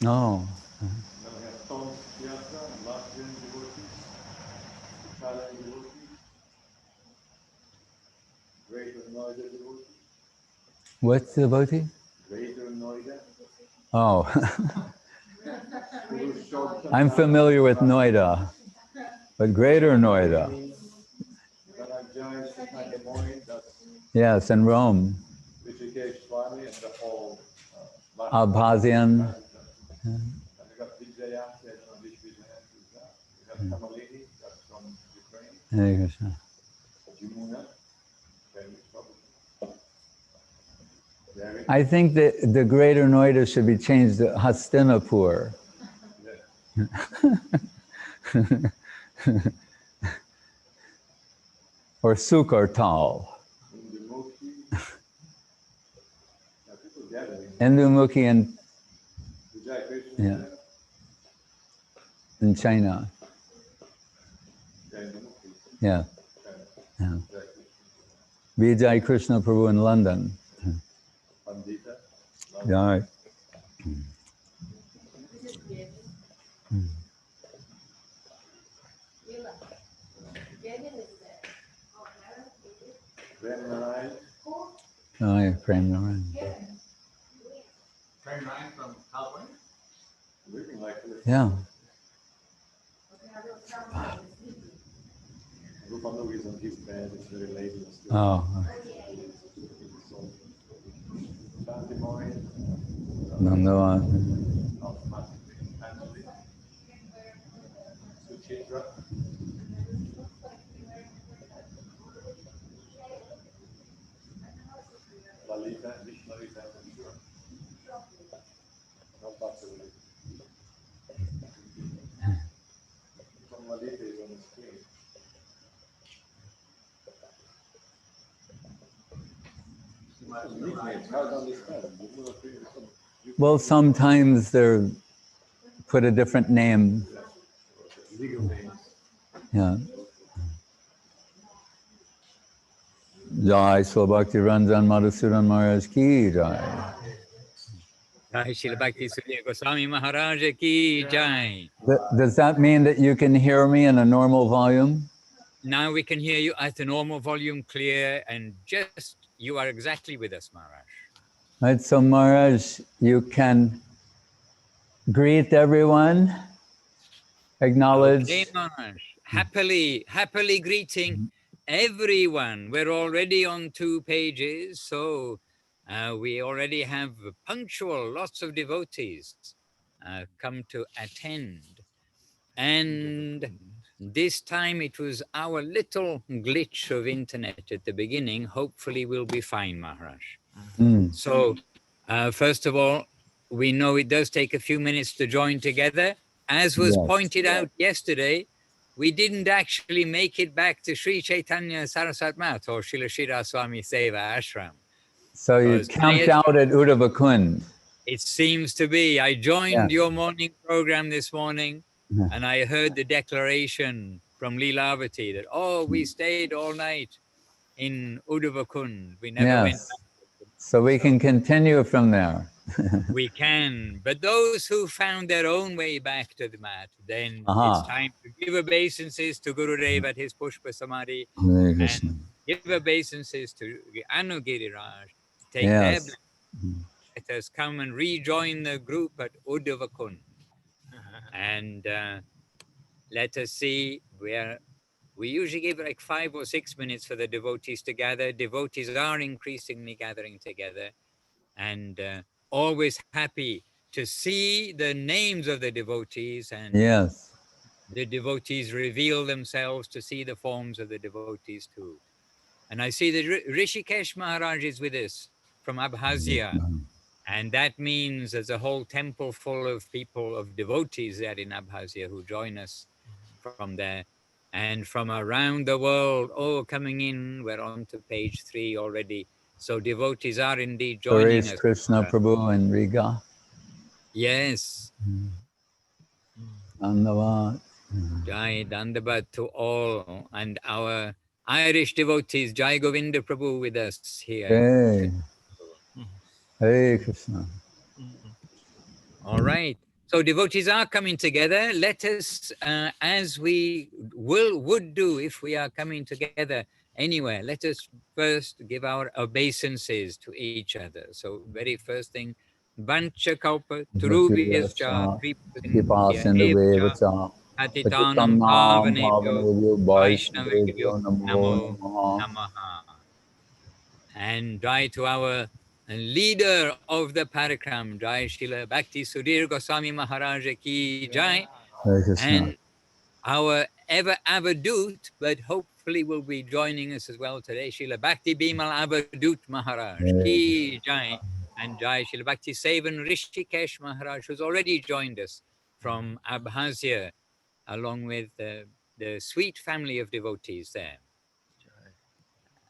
Oh. Then we have Tom Piazza, Latvian devotees, Italian devotees, Greater Noida devotees. What's the devotee? Greater Noida. Oh. I'm familiar with Noida, but Greater Noida. Yes, in Rome. Abhazian. Hare Krishna. I think that the Greater Noida should be changed to Hastinapur. Or Sukartal. Indumukhi and yeah, in China. Yeah. Yeah. Vijay Krishna Prabhu in London. Yeah. Oh, yeah, Prem Narayan. Prem Narayan from California? Yeah. Oh. Nandava. Well, sometimes they're put a different name. Yeah. Jai Srila Bhakti Ranjan Madhusudan Maharaj ki jai. Jai Srila Bhakti Sudhir Goswami Maharaj ki jai. Does that mean that you can hear me in a normal volume? Now we can hear you at the normal volume, clear, and just, you are exactly with us, Maharaj. Right, so Maharaj, you can greet everyone, acknowledge. Okay, Maharaj. Happily greeting everyone. We're already on 2 pages, so we already have punctual, lots of devotees come to attend. And this time it was our little glitch of internet at the beginning. Hopefully we'll be fine, Maharaj. So first of all, we know it does take a few minutes to join together. As was pointed out yesterday, we didn't actually make it back to Sri Chaitanya-charitamrita Math or Srila Shira Swami Seva Ashram. So you camped out at Uddhava Kund. It seems to be. I joined your morning program this morning, and I heard the declaration from Leelavati that, oh, we stayed all night in Uddhava Kund. We never went back. So we can continue from there. We can. But those who found their own way back to the mat, then it's time to give obeisances to Gurudev at his Pushpa Samadhi and give obeisances to Anu Giriraj. Take their blessing. Let us come and rejoin the group at Uddhava Kund. And let us see where we usually give like 5 or 6 minutes for the devotees to gather. Devotees are increasingly gathering together, and always happy to see the names of the devotees, and the devotees reveal themselves to see the forms of the devotees too. And I see that Rishikesh Maharaj is with us from Abkhazia. And that means there's a whole temple full of people, of devotees there in Abkhazia who join us from there. And from around the world, coming in, we're on to page 3 already. So devotees are indeed joining us. Krishna Prabhu in Riga. Yes. Dandavat. Jai Dandavat to all. And our Irish devotees, Jai Govinda Prabhu with us here. Hey. Hare Krishna. All right. So devotees are coming together. Let us, as we would do if we are coming together anywhere, let us first give our obeisances to each other. So very first thing, Vancha Kalpa Turubhyascha Kripa Evcha Patitanam Pavanebhyo Vaishnavebhyo Namo Namaha. And Jai to our leader of the Parikram, Jai Srila Bhakti Sudhir Goswami Maharaj ki Jai, and our ever Avadut, but hopefully will be joining us as well today, Srila Bhakti Bimal Avadut Maharaj ki Jai, and Jai Srila Bhakti Sevan Rishikesh Maharaj, who's already joined us from Abkhazia, along with the sweet family of devotees there.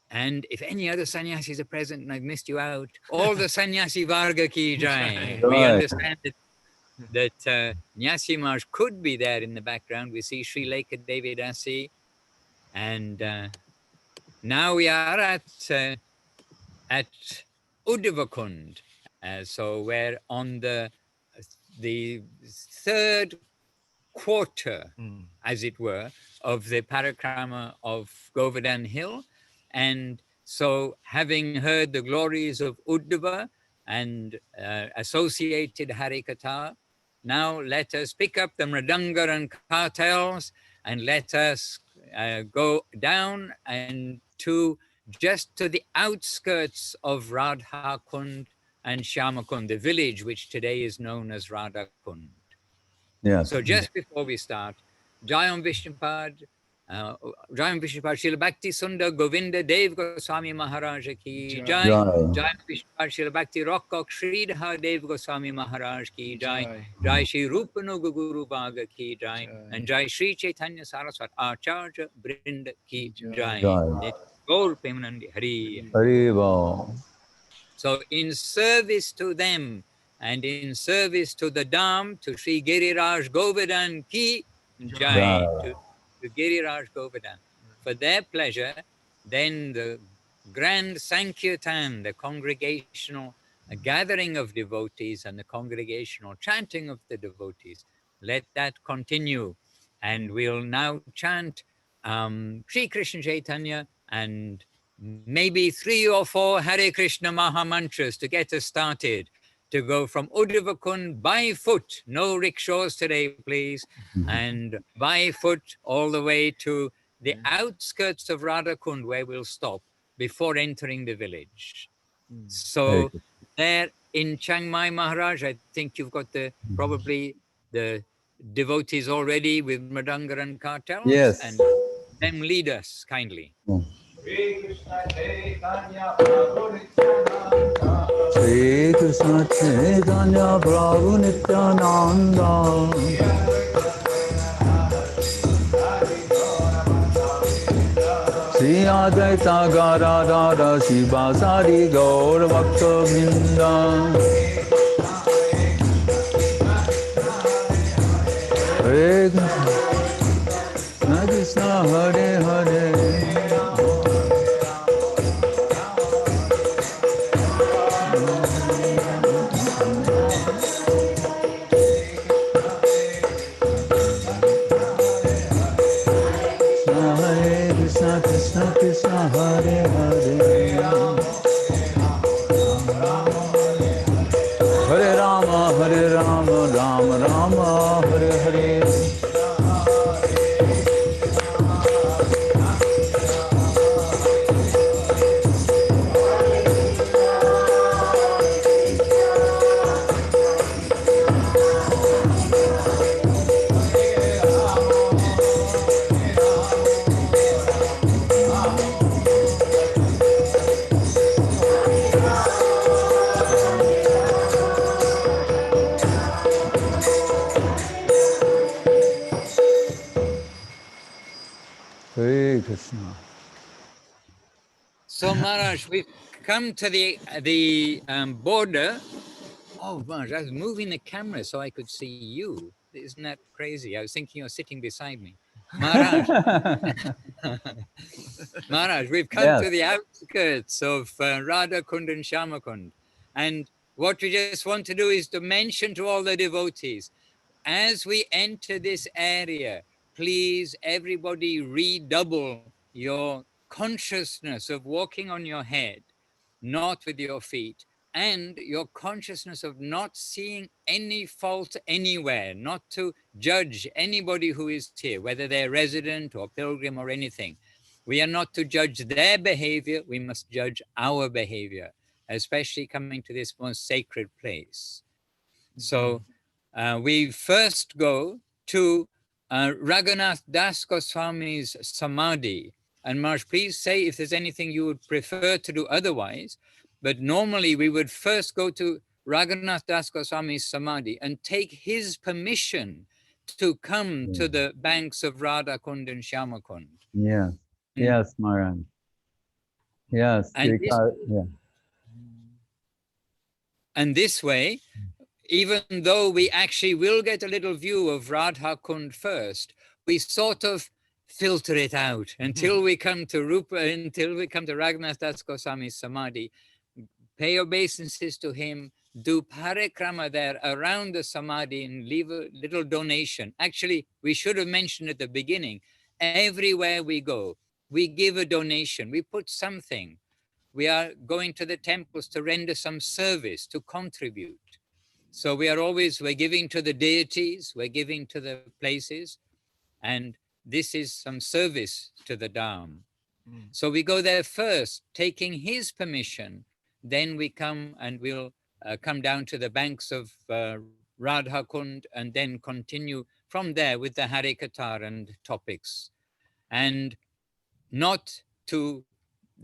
And if any other sannyasis are present and I've missed you out, all the sannyasi varga ki jai. We understand that Nyasi Maharaj could be there in the background. We see Sri Lekha Devi Dasi. And now we are at Uddhava Kund. So we're on the third quarter, as it were, of the parikrama of Govardhan Hill. And so having heard the glories of Uddhava and associated Harikatha, now let us pick up the mridanga and kartals and let us go down and just to the outskirts of Radha Kund and Shyama Kund, the village which today is known as Radha Kund. Yes. So just before we start, Jayam Vishnupad, Srila Bhakti Sundar Govinda Dev Goswami Maharaj ki Jai. Jayam Vishnupad Srila Bhakti Rokkok Sridhar Dev Goswami Maharaj ki Jai. Jai Shri Rupanuga Guru Bhaga ki Jai. And Jai Shri Chaitanya Saraswati Acharya Brinda ki Jai. Gaur Premanandi Hari. Haribo. So in service to them, and in service to the Dham, to Sri Giriraj Govardhan ki Jai, to Giriraj Govardhan. For their pleasure, then the grand Sankirtan, the congregational gathering of devotees and the congregational chanting of the devotees, let that continue. And we'll now chant Sri Krishna Chaitanya and maybe 3 or 4 Hare Krishna Maha Mantras to get us started, to go from Uddhava Kund by foot, no rickshaws today, please, and by foot all the way to the outskirts of Radha Kund, where we'll stop before entering the village. So there in Chiang Mai, Maharaj, I think you've got probably the devotees already with Mridanga and kartals. Yes. And them lead us kindly. Shri Krishna Chaitanya Prabhu Nityananda Shri Advaita Gadadhara Shivasari Gaur Bhakta Vrinda Hare Krishna Hare Hare Krishna Krishna Hare Hare Hare Rama Rama Rama Hare Hare Krishna. So Maharaj, we've come to the border. Oh Maharaj, I was moving the camera so I could see you. Isn't that crazy? I was thinking you're sitting beside me. Maharaj, Maharaj, we've come to the outskirts of Radha Kund and Shyama Kund. And what we just want to do is to mention to all the devotees as we enter this area, please everybody redouble your consciousness of walking on your head, not with your feet, and your consciousness of not seeing any fault anywhere, not to judge anybody who is here, whether they're resident or pilgrim or anything. We are not to judge their behavior, we must judge our behavior, especially coming to this most sacred place. So we first go to Raghunath Das Goswami's Samadhi. And Marsh, please say if there's anything you would prefer to do otherwise. But normally we would first go to Raghunath Das Goswami's Samadhi and take his permission to come to the banks of Radha Kund and Shyama Kund. Yes, yes, Maharaj. Yes, because, and this way, even though we actually will get a little view of Radha Kund first, we sort of filter it out until we come to Raghunath Das Goswami's Samadhi, pay obeisances to him, do parikrama there around the Samadhi and leave a little donation. Actually, we should have mentioned at the beginning, everywhere we go, we give a donation, we put something. We are going to the temples to render some service, to contribute. So we're giving to the deities, we're giving to the places, and this is some service to the Dham. So we go there first, taking his permission, then we come and we'll come down to the banks of Radha Kund and then continue from there with the Harikatar and topics. And not to,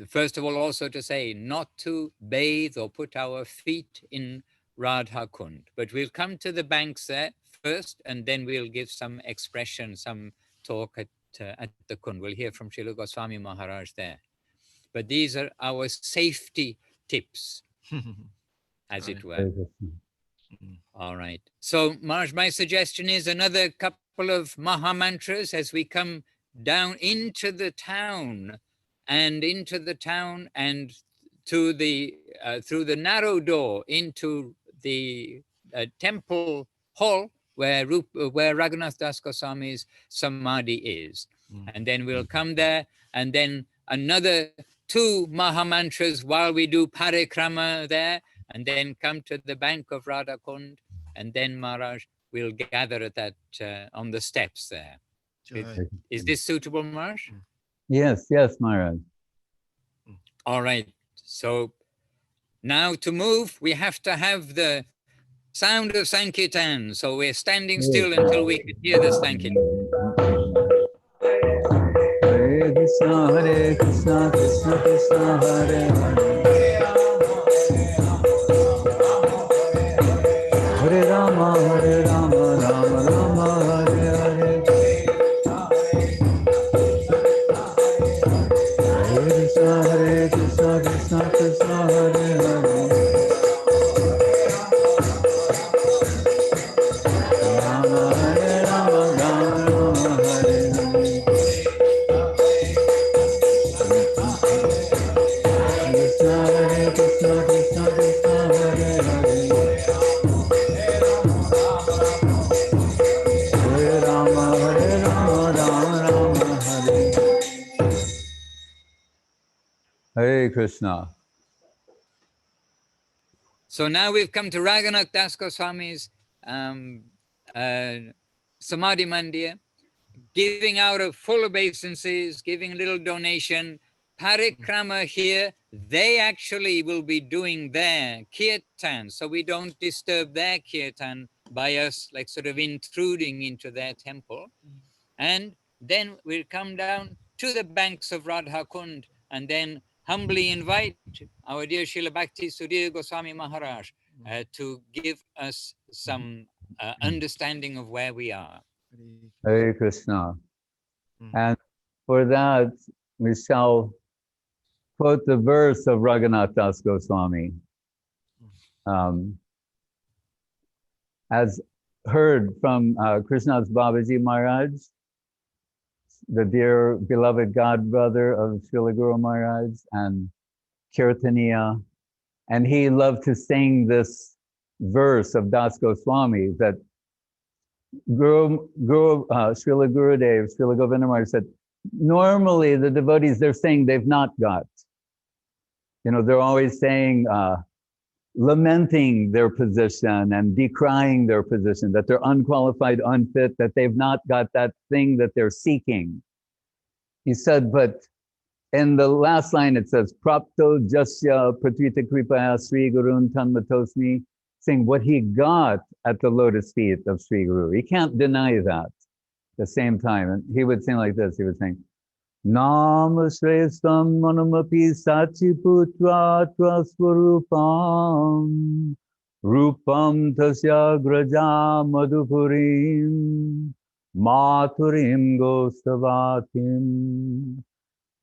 first of all, also to say, not to bathe or put our feet in Radha Kund, but we'll come to the banks there first, and then we'll give some expression, some talk at the Kund. We'll hear from Srila Goswami Maharaj there. But these are our safety tips, as it were. All right. So, Maharaj, my suggestion is another couple of Maha Mantras as we come down into the town and to the through the narrow door into the temple hall where Raghunath Das Goswami's Samadhi is. And then we'll come there, and then another 2 Maha Mantras while we do parikrama there, and then come to the bank of Radha Kund, and then Maharaj will gather at that on the steps there. Is this suitable, Maharaj? Yes, yes, Maharaj. All right. So now to move, we have to have the sound of Sankirtan. So we're standing still until we can hear the Sankirtan. Hare Krishna, Krishna Krishna, Hare Hare. Hare Rama, Rama Rama, Hare Hare. Hare Krishna, Krishna Krishna, Hare Hare. Rama Hare Rama, Rama Rama, Hare Hare. Krishna, Krishna Krishna, Hare Hare. Hare Rama, Rama Rama, Hare. Hare Krishna. So now we've come to Raghunath Das Goswami's Samadhi Mandir, giving out of full obeisances, giving a little donation. Parikrama here, they actually will be doing their kirtan, so we don't disturb their kirtan by us like sort of intruding into their temple. And then we'll come down to the banks of Radha Kund and then humbly invite our dear Srila Bhakti Sudhir Goswami Maharaj to give us some understanding of where we are. Hare Krishna. And for that, we shall quote the verse of Raghunath Das Goswami. As heard from Krishnadas Babaji Maharaj, the dear beloved god brother of Srila Guru Maharaj and Kirtaniya, and he loved to sing this verse of Das Goswami that Srila Gurudev, Srila Govindamar said, normally the devotees, they're saying they've not got. They're always saying, lamenting their position and decrying their position, that they're unqualified, unfit, that they've not got that thing that they're seeking. He said, but in the last line it says, Prapto Jasya Pratvita Kripaya Sri Gurun Tanmatosmi, saying what he got at the lotus feet of Sri Guru. He can't deny that at the same time. And he would sing like this, he would sing, Nam Shrestam Manamapi Sachi Putra Swarupam Rupam Tasya Graja Madhupurim Mathurim Gosavatim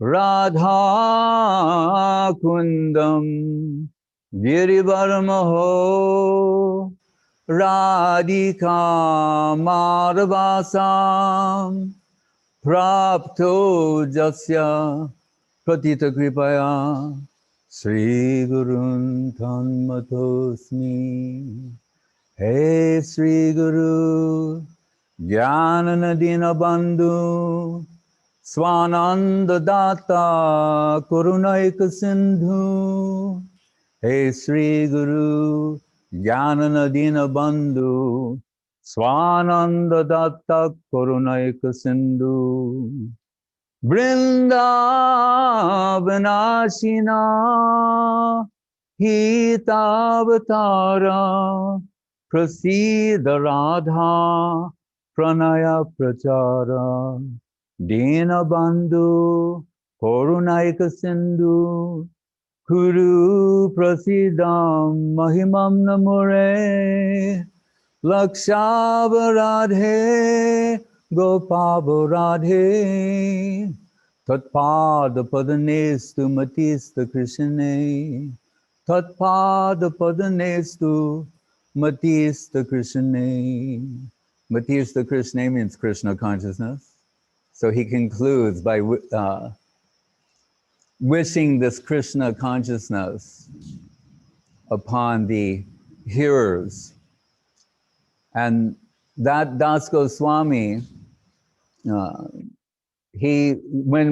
Radha Kundam Girivarmaho Radhika Madhavasam Prapto Jasya Pratita Kripaya Sri Gurun Tanmatosmi. Hey Sri Guru Jnananadina Bandhu Swananda Datta Karunaika Sindhu. Hey Sri Guru Jnananadina Bandhu Swananda Datta Karunaika Sindhu. Vrindavanashina Hitavatara Prasida Radha Pranaya Prachara Dina Bandhu Karunaika Sindhu Kuru Prasidam Mahimam Namure Lakshavaradhe Gopavaradhe Tatpada Padanestu Matista Krishne Tatpada Padanestu Matista Krishne. Matista Krishne means Krishna consciousness. So he concludes by wishing this Krishna consciousness upon the hearers. And that Das Goswami, when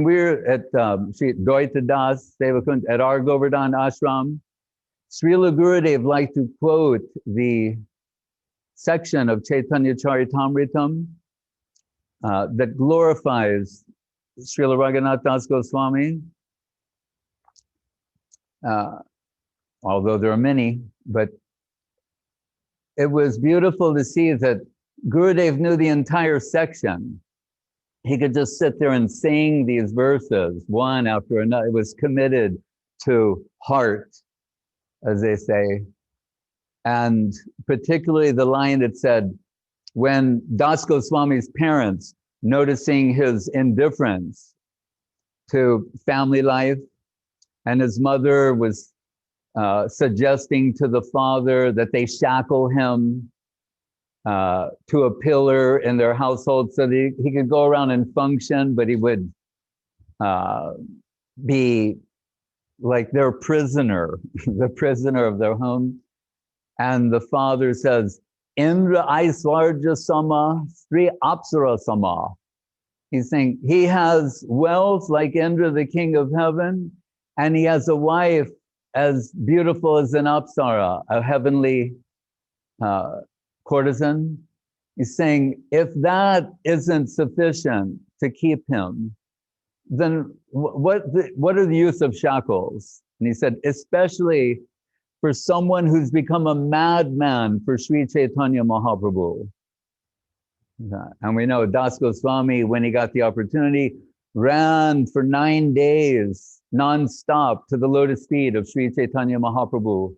we're at Sri Dvaita Das Sevakund at our Govardhan ashram, Srila Gurudev liked to quote the section of Chaitanya-charitamritam that glorifies Srila Raghunath Das Goswami, although there are many, but it was beautiful to see that Gurudev knew the entire section. He could just sit there and sing these verses one after another. It was committed to heart, as they say. And particularly the line that said, when Das Goswami's parents, noticing his indifference to family life, and his mother was suggesting to the father that they shackle him to a pillar in their household so that he could go around and function, but he would be like their prisoner, the prisoner of their home. And the father says, Indra Aiswarja Sama, Sri Apsara Sama. He's saying he has wealth like Indra, the king of heaven, and he has a wife as beautiful as an Apsara, a heavenly courtesan. He's saying, if that isn't sufficient to keep him, then what are the use of shackles? And he said, especially for someone who's become a madman for Sri Chaitanya Mahaprabhu. And we know Das Goswami, when he got the opportunity, ran for 9 days non-stop to the lotus feet of Sri Chaitanya Mahaprabhu,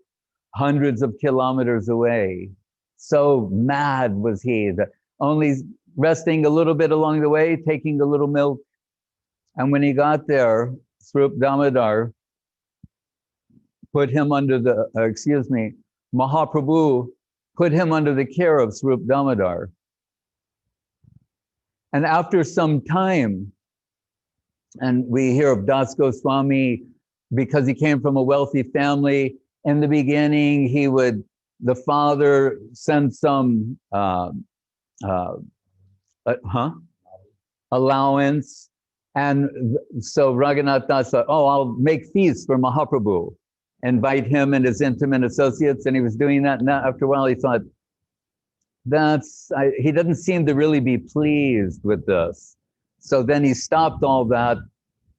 hundreds of kilometers away. So mad was he that only resting a little bit along the way, taking a little milk. And when he got there, Swarup Damodar put him under the, Mahaprabhu put him under the care of Swarup Damodar. And after some time, and we hear of Das Goswami, because he came from a wealthy family, in the beginning, the father sent some allowance. And so Raghunath Das thought, oh, I'll make feasts for Mahaprabhu, invite him and his intimate associates. And he was doing that. And after a while, he thought, he doesn't seem to really be pleased with this. So then he stopped all that.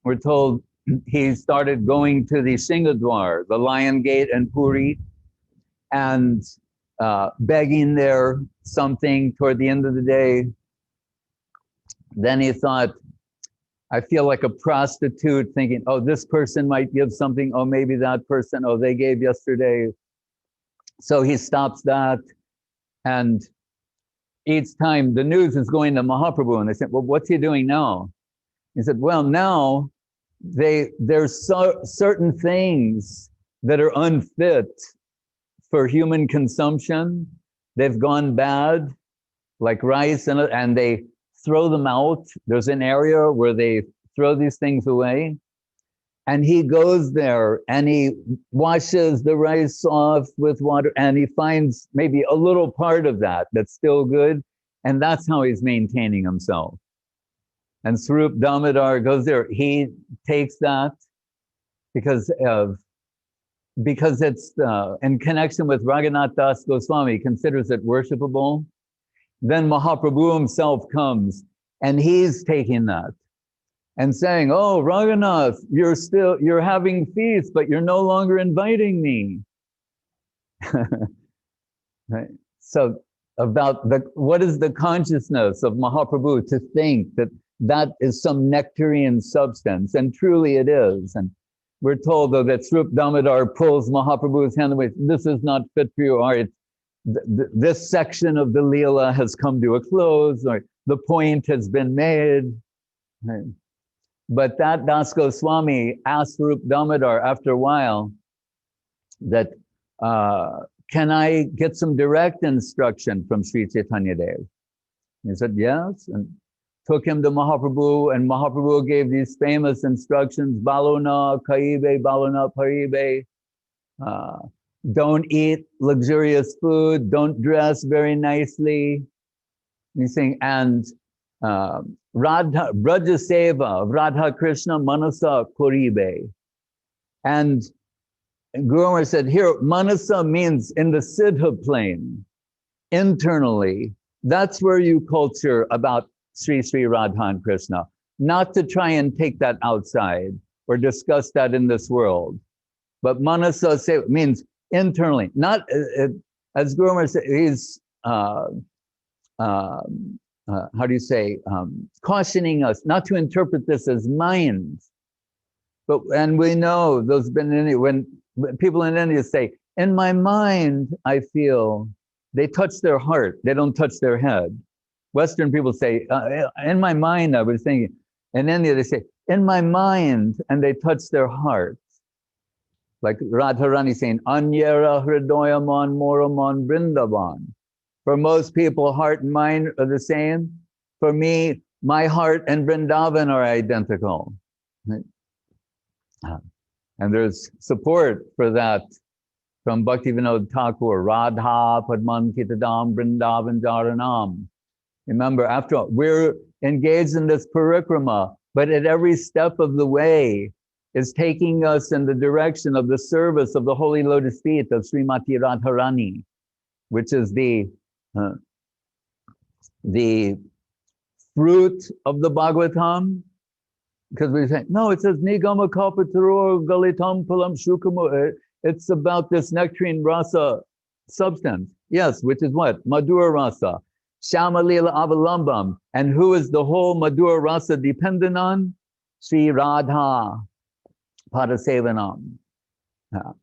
We're told he started going to the Singadwar, the Lion Gate in Puri, and begging there something toward the end of the day. Then he thought, I feel like a prostitute, thinking, oh, this person might give something. Oh, maybe that person, oh, they gave yesterday. So he stops that. And each time the news is going to Mahaprabhu, and they said, well, what's he doing now? He said, well, now there's certain things that are unfit for human consumption. They've gone bad, like rice, and they throw them out. There's an area where they throw these things away. And he goes there and he washes the rice off with water, and he finds maybe a little part of that that's still good. And that's how he's maintaining himself. And Swarup Damodar goes there. He takes that because it's in connection with Raghunath Das Goswami, considers it worshipable. Then Mahaprabhu himself comes and he's taking that and saying, oh, Raghunath, you're having feasts, but you're no longer inviting me. Right? So what is the consciousness of Mahaprabhu to think that is some nectarian substance? And truly it is. And we're told, though, that Swarup Damodar pulls Mahaprabhu's hand away. This is not fit for your art. This section of the Leela has come to a close, or the point has been made. Right? But that Das Goswami asked Swarup Damodar after a while that, can I get some direct instruction from Sri Chaitanya Dev? He said, yes, and took him to Mahaprabhu, and Mahaprabhu gave these famous instructions, Balona, Kaibe, Balona, Paribe. Don't eat luxurious food, don't dress very nicely. He's saying, and Radha, Braja Seva, Radha Krishna Manasa Koribe. And Guru Maharaj said, here, Manasa means in the Siddha plane, internally. That's where you culture about Sri Sri Radha and Krishna, not to try and take that outside or discuss that in this world. But Manasa Seva means internally, not as Guru Maharaj said, he's how do you say, cautioning us not to interpret this as mind. And we know those been in India, when people in India say, in my mind, I feel, they touch their heart, they don't touch their head. Western people say, in my mind, I was thinking. In India, they say, in my mind, and they touch their heart. Like Radharani saying, Anyara Hridoyaman Moraman Vrindavan. For most people, heart and mind are the same. For me, my heart and Vrindavan are identical. Right? And there's support for that from Bhaktivinoda Thakur, Radha Padman Kitadam Vrindavan Jaranam. Remember, after all, we're engaged in this parikrama, but at every step of the way is taking us in the direction of the service of the Holy Lotus Feet of Srimati Radharani, which is the fruit of the Bhagavatam. Because we say, no, it says Nigama Kalpataro Galitam Palam Shukamu. It's about this nectarine rasa substance. Yes, which is what? Madhura rasa. Shyama Lila Avalambam. And who is the whole Madhura rasa dependent on? Sri Radha Padasevanam.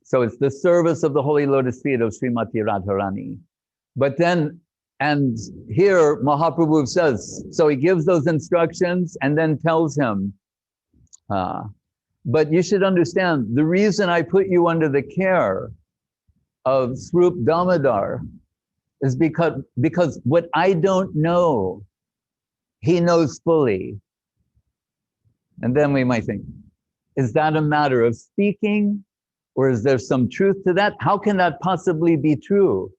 So it's the service of the Holy Lotus Feet of Srimati Radharani. But then, and here Mahaprabhu says, so he gives those instructions and then tells him, but you should understand, the reason I put you under the care of Swarup Damodar is because what I don't know, he knows fully. And then we might think, is that a matter of speaking, or is there some truth to that? How can that possibly be true?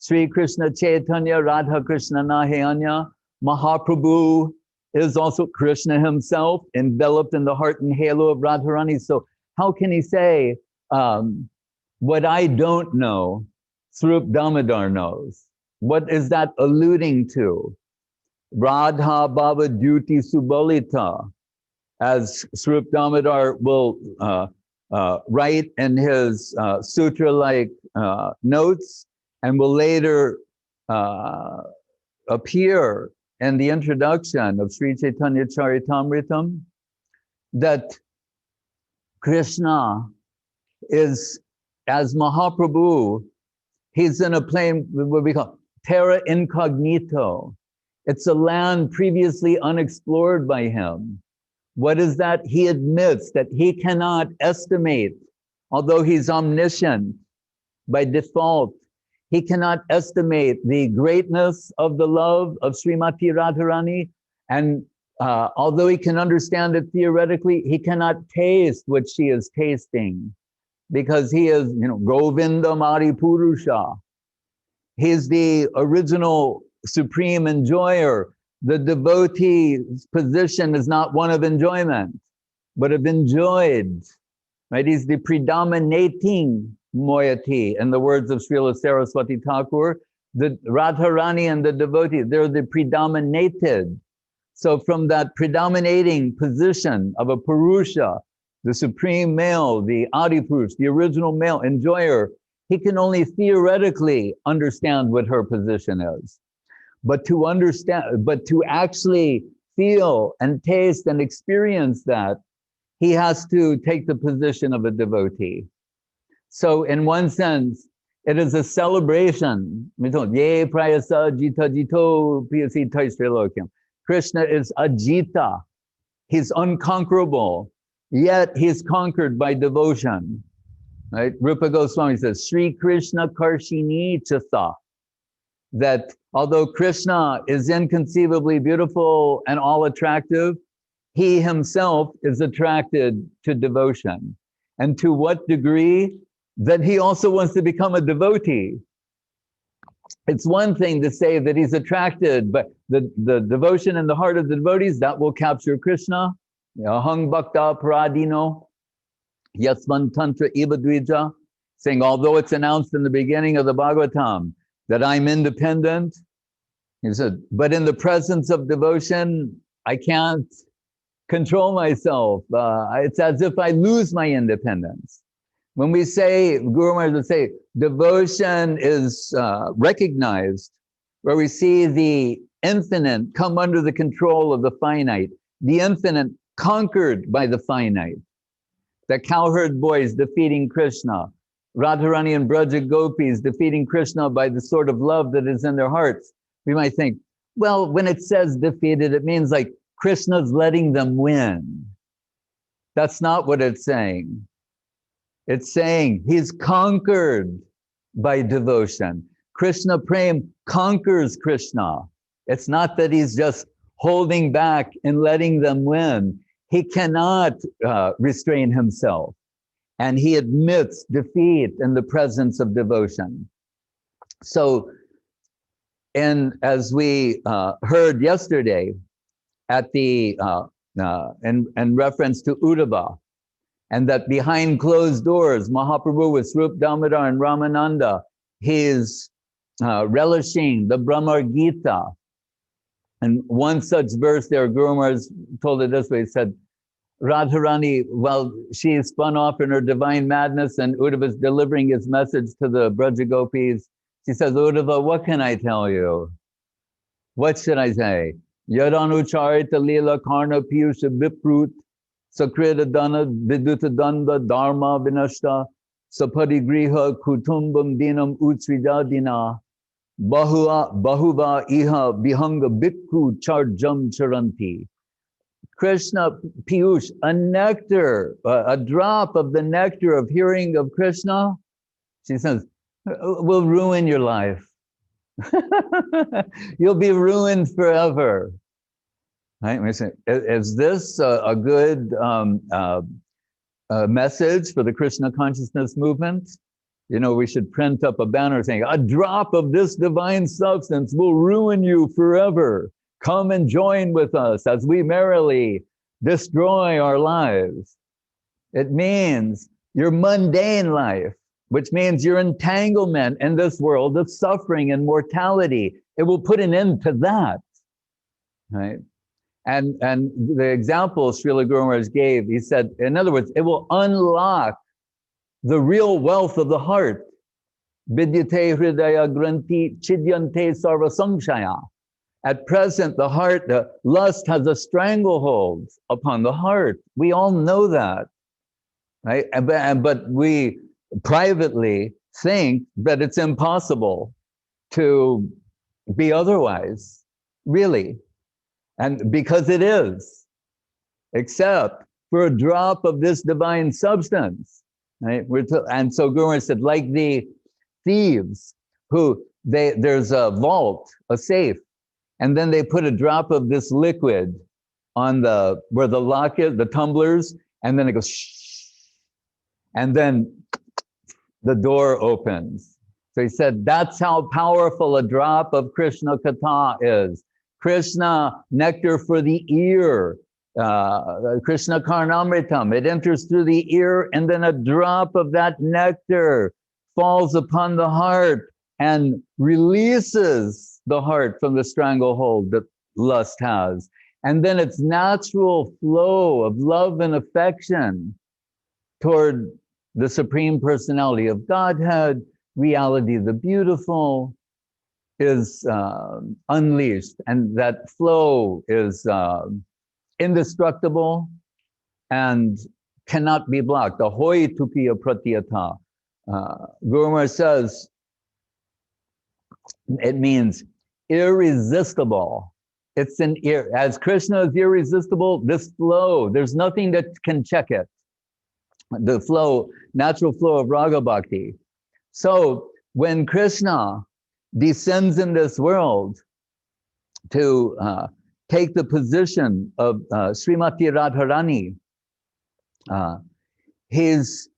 Sri Krishna Chaitanya, Radha Krishna Nahayanya, Mahaprabhu is also Krishna himself, enveloped in the heart and halo of Radharani. So how can he say, what I don't know, Swarup Damodar knows? What is that alluding to? Radha Bhava Duty Subalita, as Swarup Damodar will write in his sutra-like notes, and will later appear in the introduction of Sri Chaitanya-charitamrita, that Krishna is, as Mahaprabhu, he's in a plane, what we call terra incognito. It's a land previously unexplored by him. What is that? He admits that he cannot estimate, although he's omniscient by default, he cannot estimate the greatness of the love of Srimati Radharani. And although he can understand it theoretically, he cannot taste what she is tasting, because he is, Govinda Mari Purusha. He's the original supreme enjoyer. The devotee's position is not one of enjoyment, but of enjoyed, right? He's the predominating moiety, in the words of Srila Saraswati Thakur. The Radharani and the devotee, they're the predominated. So from that predominating position of a Purusha, the supreme male, the Adipurush, the original male enjoyer, he can only theoretically understand what her position is. But to understand, but to actually feel and taste and experience that, he has to take the position of a devotee. So in one sense, it is a celebration. Krishna is Ajita. He's unconquerable, yet he's conquered by devotion. Right? Rupa Goswami says, Sri Krishna Karshini Chasa. That although Krishna is inconceivably beautiful and all attractive, he himself is attracted to devotion. And to what degree? That he also wants to become a devotee. It's one thing to say that he's attracted, but the devotion in the heart of the devotees, that will capture Krishna. Ahang bhakta paradino, yasman tantra ibadvija, saying, although it's announced in the beginning of the Bhagavatam that I'm independent, he said, but in the presence of devotion, I can't control myself. It's as if I lose my independence. When we say, Guru Maharaj would say, devotion is recognized, where we see the infinite come under the control of the finite, the infinite conquered by the finite. The cowherd boys defeating Krishna, Radharani and Braja Gopis defeating Krishna by the sort of love that is in their hearts. We might think, well, when it says defeated, it means like Krishna's letting them win. That's not what it's saying. It's saying he's conquered by devotion. Krishna Prem conquers Krishna. It's not that he's just holding back and letting them win. He cannot restrain himself. And he admits defeat in the presence of devotion. So, and as we heard yesterday at the, in reference to Uddhava, and that behind closed doors, Mahaprabhu with Swarup Damodar and Ramananda, he's relishing the Brahma Gita. And one such verse there, Guru Maharaj told it this way, he said, Radharani, well, she spun off in her divine madness and Uddhava is delivering his message to the Braja Gopis. She says, Uddhava, what can I tell you? What should I say? Yadanucharita lila karna piyusha viprut sakrita dana viduta danda dharma vinashta saparigriha kutumbam dinam utsrijadina bahuva iha vihanga bhikkhu charjam charanti. Krishna Piyush, a nectar, a drop of the nectar of hearing of Krishna, she says, will ruin your life. You'll be ruined forever. Right? Is this a good message for the Krishna consciousness movement? we should print up a banner saying, a drop of this divine substance will ruin you forever. Come and join with us as we merrily destroy our lives. It means your mundane life, which means your entanglement in this world of suffering and mortality. It will put an end to that, right? And the example Srila Guru Maharaj gave, he said, in other words, it will unlock the real wealth of the heart. Vidyate hridaya granti chidyante sarva samshaya. At present, the heart, the lust has a stranglehold upon the heart. We all know that, right? But we privately think that it's impossible to be otherwise, really. And because it is, except for a drop of this divine substance, right? And so Guru Maharaj said, like the thieves who, there's a vault, a safe, and then they put a drop of this liquid on where the lock is, the tumblers, and then it goes shh, and then the door opens. So he said, that's how powerful a drop of Krishna Katha is. Krishna, nectar for the ear, Krishna Karnamritam, it enters through the ear, and then a drop of that nectar falls upon the heart and releases the heart from the stranglehold that lust has. And then its natural flow of love and affection toward the Supreme Personality of Godhead, reality of the beautiful, is unleashed. And that flow is indestructible and cannot be blocked. Ahoy tupiya pratyata. Guru Maharaj says, it means irresistible. It's as Krishna is irresistible, this flow, there's nothing that can check it. The flow, natural flow of Raga Bhakti. So when Krishna descends in this world to take the position of Srimati Radharani, he's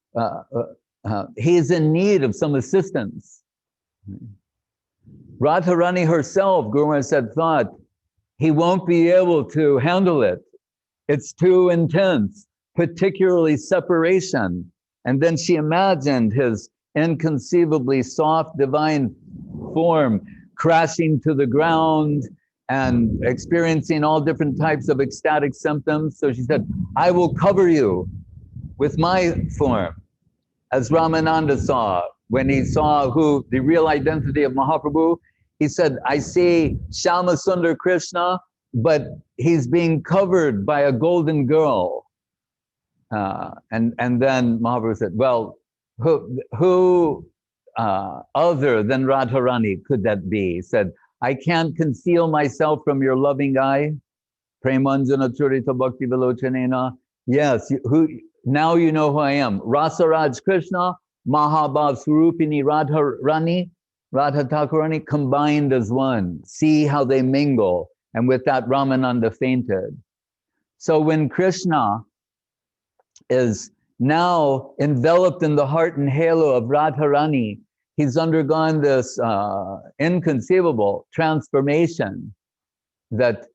in need of some assistance. Radharani herself, Guru Maharaj said, thought he won't be able to handle it. It's too intense, particularly separation. And then she imagined his inconceivably soft divine form crashing to the ground and experiencing all different types of ecstatic symptoms. So she said, I will cover you with my form. As Ramananda saw, when he saw the real identity of Mahaprabhu, he said, I see Shyama Sundar Krishna, but he's being covered by a golden girl. And then Mahaprabhu said, well, who other than Radharani could that be? He said, I can't conceal myself from your loving eye. Premanjana-charita bhakti vilochanena. Yes, now you know who I am. Rasaraj Krishna, Mahabhav Swarupini Radharani, Radha Thakurani combined as one. See how they mingle. And with that, Ramananda fainted. So when Krishna is now enveloped in the heart and halo of Radharani, he's undergone this inconceivable transformation that,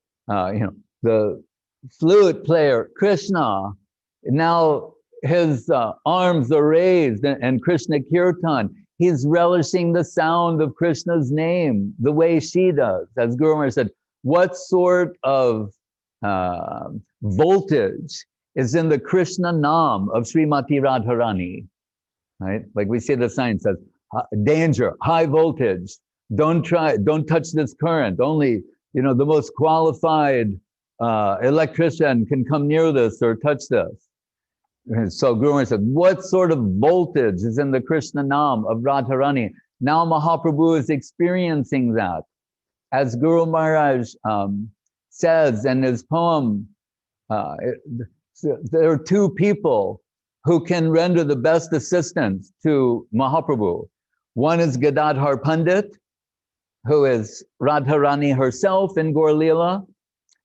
the flute player, Krishna, now his arms are raised and Krishna Kirtan, he's relishing the sound of Krishna's name the way she does. As Guru Maharaj said, what sort of voltage is in the Krishna Nam of Srimati Radharani, right? Like we see the sign says, danger, high voltage, don't touch this current. Only, the most qualified electrician can come near this or touch this. And so Guru Maharaj said, what sort of voltage is in the Krishna Nam of Radharani? Now Mahaprabhu is experiencing that. As Guru Maharaj says in his poem, there are two people who can render the best assistance to Mahaprabhu. One is Gadadhar Pandit, who is Radharani herself in Gaur Leela,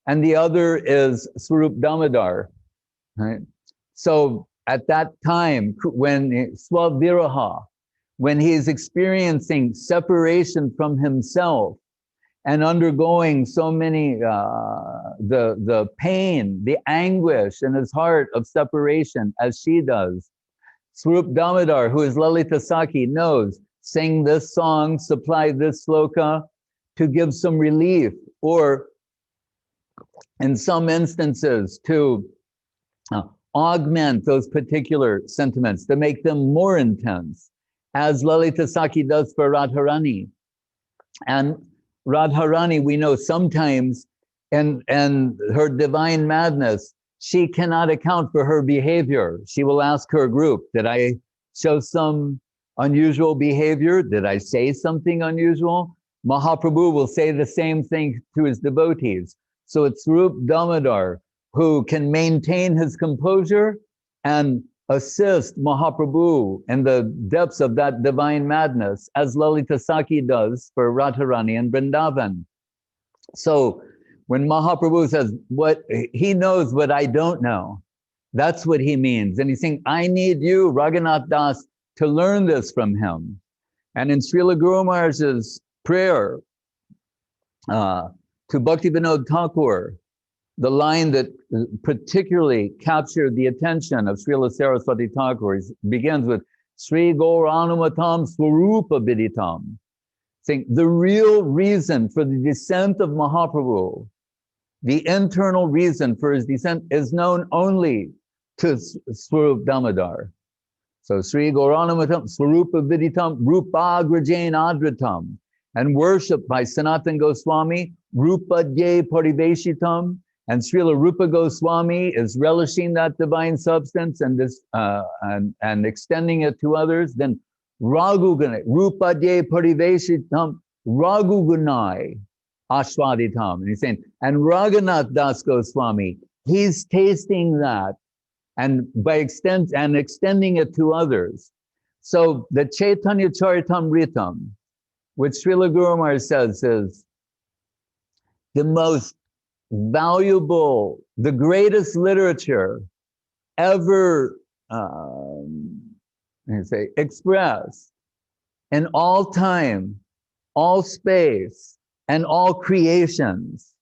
and the other is Swarup Damodar. Right? So at that time, when Swaviraha, when he's experiencing separation from himself and undergoing so many, the pain, the anguish in his heart of separation as she does. Swarup Damodar, who is Lalita Sakhi, knows, sing this song, supply this sloka to give some relief, or in some instances to augment those particular sentiments, to make them more intense, as Lalita Sakhi does for Radharani. And Radharani, we know sometimes in her divine madness, she cannot account for her behavior. She will ask her group, did I show some unusual behavior? Did I say something unusual? Mahaprabhu will say the same thing to his devotees. So it's Swarup Damodar who can maintain his composure and assist Mahaprabhu in the depths of that divine madness, as Lalita Sakhi does for Radharani and Vrindavan. So when Mahaprabhu says, what he knows what I don't know, that's what he means. And he's saying, I need you, Raghunath Das, to learn this from him. And in Srila Guru Maharaj's prayer to Bhakti Vinod Thakur, the line that particularly captured the attention of Srila Saraswati Thakur begins with Sri Gauranumatam Swarupa Viditam, saying the real reason for the descent of Mahaprabhu, the internal reason for his descent, is known only to Swarup Damodar. So Sri Gauranumatam Swarupa Viditam Rupagrajain Adritam, and worshipped by Sanatana Goswami, Rupadye Pariveshitam, and Srila Rupa Goswami is relishing that divine substance and this and extending it to others. Then Raghugunai, Rupadye Pariveshitam, Raghugunai Ashwaditam. And he's saying, and Raghunath Das Goswami, he's tasting that and by extending it to others. So the Chaitanya-charitamrita, which Srila Guru Maharaj says is the most valuable, the greatest literature ever expressed in all time, all space, and all creations.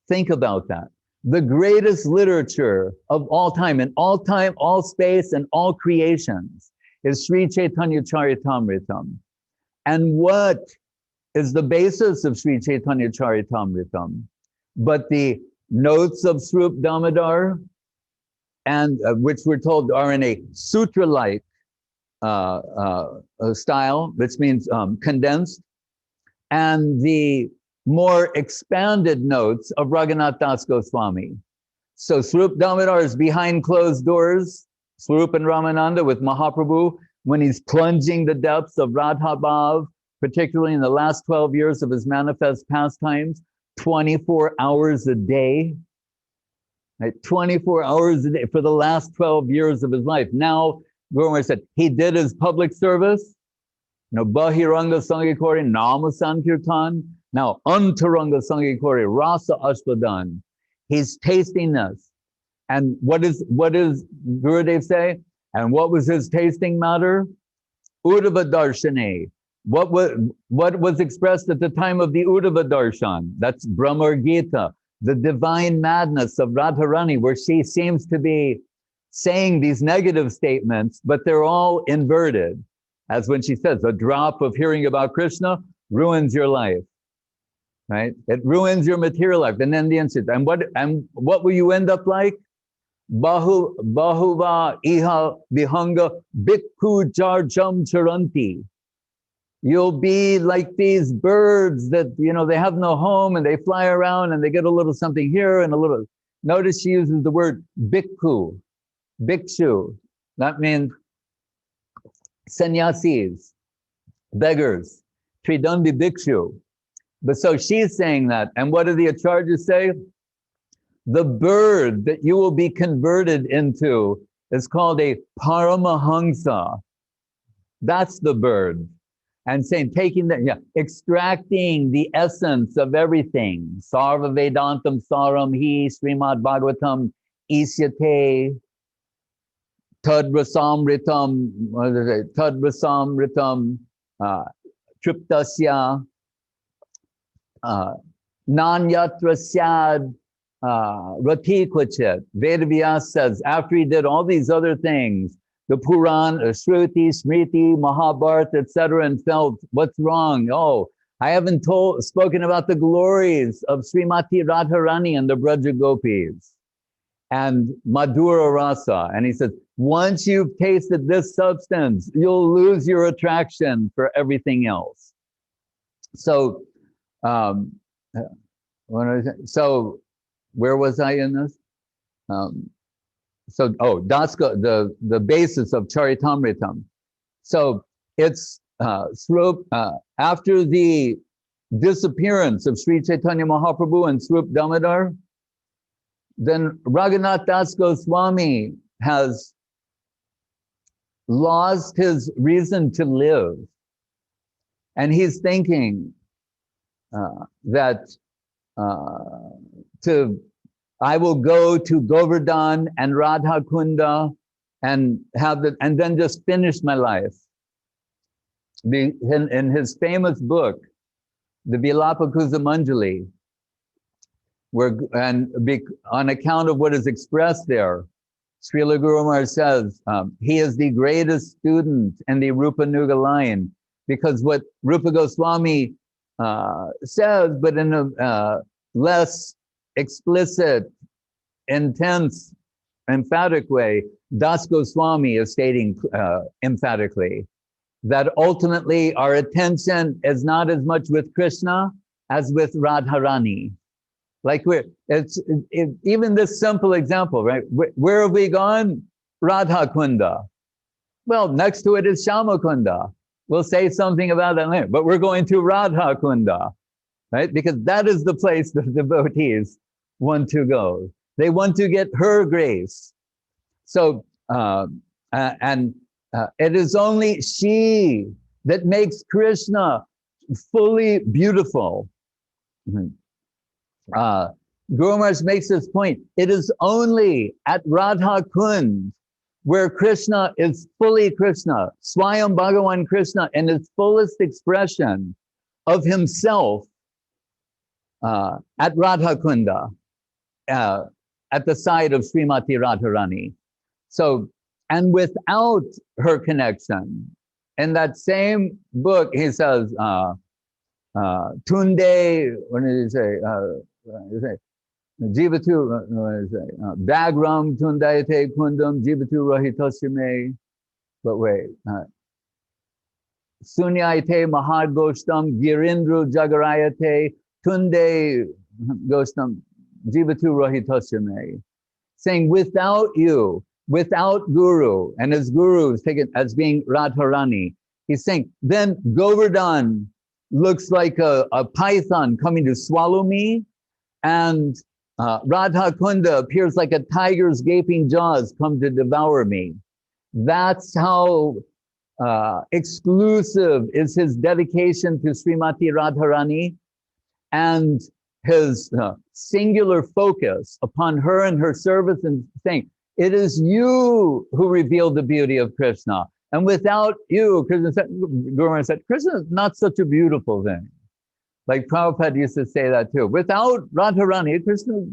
Think about that. The greatest literature of all time, all space, and all creations is Sri Chaitanya-charitamrita. And what is the basis of Sri Chaitanya-charitamrita? But the notes of Swarup Damodar, and which we're told are in a sutra-like style, which means condensed, and the more expanded notes of Raghunath Das Goswami. So Swarup Damodar is behind closed doors, Swarup and Ramananda with Mahaprabhu, when he's plunging the depths of Radha Bhav, particularly in the last 12 years of his manifest pastimes, 24 hours a day, right? 24 hours a day for the last 12 years of his life. Now, Guru Maharaj said, he did his public service, Bahiranga Sangikori, Nama Sankirtan, now Antaranga Sangikori, Rasa Ashvadan. He's tasting this. And what does Gurudev say? And what was his tasting matter? Uddhava Darshane. What was expressed at the time of the Uddhava Darshan? That's Brahma Gita, the divine madness of Radharani, where she seems to be saying these negative statements, but they're all inverted. As when she says, a drop of hearing about Krishna ruins your life, right? It ruins your material life. And then the answer, and what will you end up like? Bahuva iha vihanga bhikkhu jarjam charanti. You'll be like these birds that, they have no home and they fly around and they get a little something here and a little. Notice she uses the word bhikkhu, bhikshu. That means sannyasis, beggars, tridandi bhikshu. But so she's saying that. And what do the acharyas say? The bird that you will be converted into is called a paramahansa. That's the bird. And saying, extracting the essence of everything. Sarva Vedantam Saram Hi Srimad Bhagavatam Isyate. Tadrasamritam, Tadrasamritam, Triptasya, Nanyatra Syad, Rati Kvachit. Vedavyas says, after he did all these other things, the Puran, Shruti, Smriti, Mahabharata, etc., and felt, what's wrong? Oh, I haven't spoken about the glories of Srimati Radharani and the Braja Gopis and Madhura Rasa. And he says, once you've tasted this substance, you'll lose your attraction for everything else. So, so where was I in this? Daska, the basis of Charitamritam. So it's after the disappearance of Sri Chaitanya Mahaprabhu and Swarup Damodar, then Raghunath Das Goswami has lost his reason to live. And he's thinking that I will go to Govardhan and Radha Kunda and then just finish my life. In his famous book, the Vilapa Kusumanjali, on account of what is expressed there, Srila Guru Maharaj says he is the greatest student in the Rupa Nuga line, because what Rupa Goswami says, but in a less explicit, intense, emphatic way, Das Goswami is stating emphatically that ultimately our attention is not as much with Krishna as with Radharani. Like even this simple example, right? Where have we gone? Radha Kunda. Well, next to it is Shyama Kunda. We'll say something about that later, but we're going to Radha Kunda, right? Because that is the place the devotees want to go. They want to get her grace. So, it is only she that makes Krishna fully beautiful. Guru Maharaj makes this point. It is only at Radha Kund where Krishna is fully Krishna, Swayam Bhagavan Krishna, in its fullest expression of himself at Radha Kunda, at the side of Srimati Radharani. So, and without her connection, in that same book, he says, Tunde, what did he say? Jivatu, Bagram Tundayate Kundam, Jivatu Rahitasyame. But wait, Sunyayate Mahad Gostam, Girindru Jagarayate, Tunde Gostam, Jivatu Rahitasyame. Saying, without you, without Guru, and his Guru is taken as being Radharani, he's saying, then Govardhan looks like a python coming to swallow me, and Radha Kunda appears like a tiger's gaping jaws come to devour me. That's how exclusive is his dedication to Srimati Radharani, and his singular focus upon her and her service, and saying, it is you who revealed the beauty of Krishna. And without you, Krishna said, Guru Maharaj said, Krishna is not such a beautiful thing. Like Prabhupada used to say that too. Without Radharani, Krishna,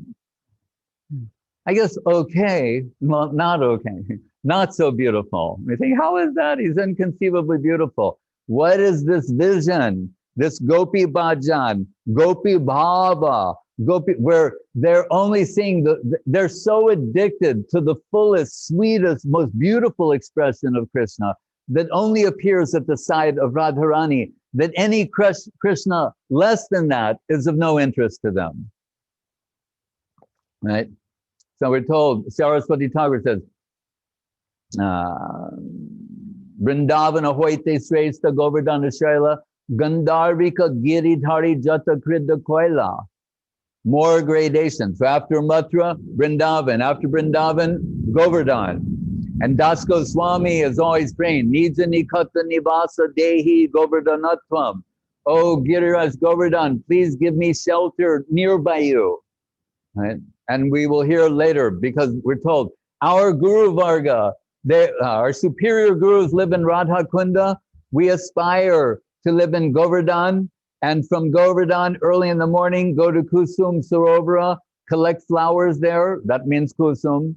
I guess, okay, well, not okay, not so beautiful. We think, how is that? He's inconceivably beautiful. What is this vision? This Gopi Bhajan, Gopi Bhava, Gopi, where they're only seeing they're so addicted to the fullest, sweetest, most beautiful expression of Krishna that only appears at the side of Radharani, that any Krishna less than that is of no interest to them. Right? So we're told, Saraswati Thakur says, Vrindavana hoite shrestha Govardhana Shaila, Gandharvika Giridhari Jata Krida Koila. More gradation. So after Mathura, Vrindavan. After Vrindavan, Govardhan. And Das Goswami is always praying, Nija Nikata Nivasa Dehi Govardhanatvam. Oh, Giriraj Govardhan, please give me shelter nearby you. Right? And we will hear later, because we're told, our Guru Varga Our superior gurus live in Radha Kunda. We aspire to live in Govardhan, and from Govardhan, early in the morning, go to Kusum Sarovara, collect flowers there. That means Kusum.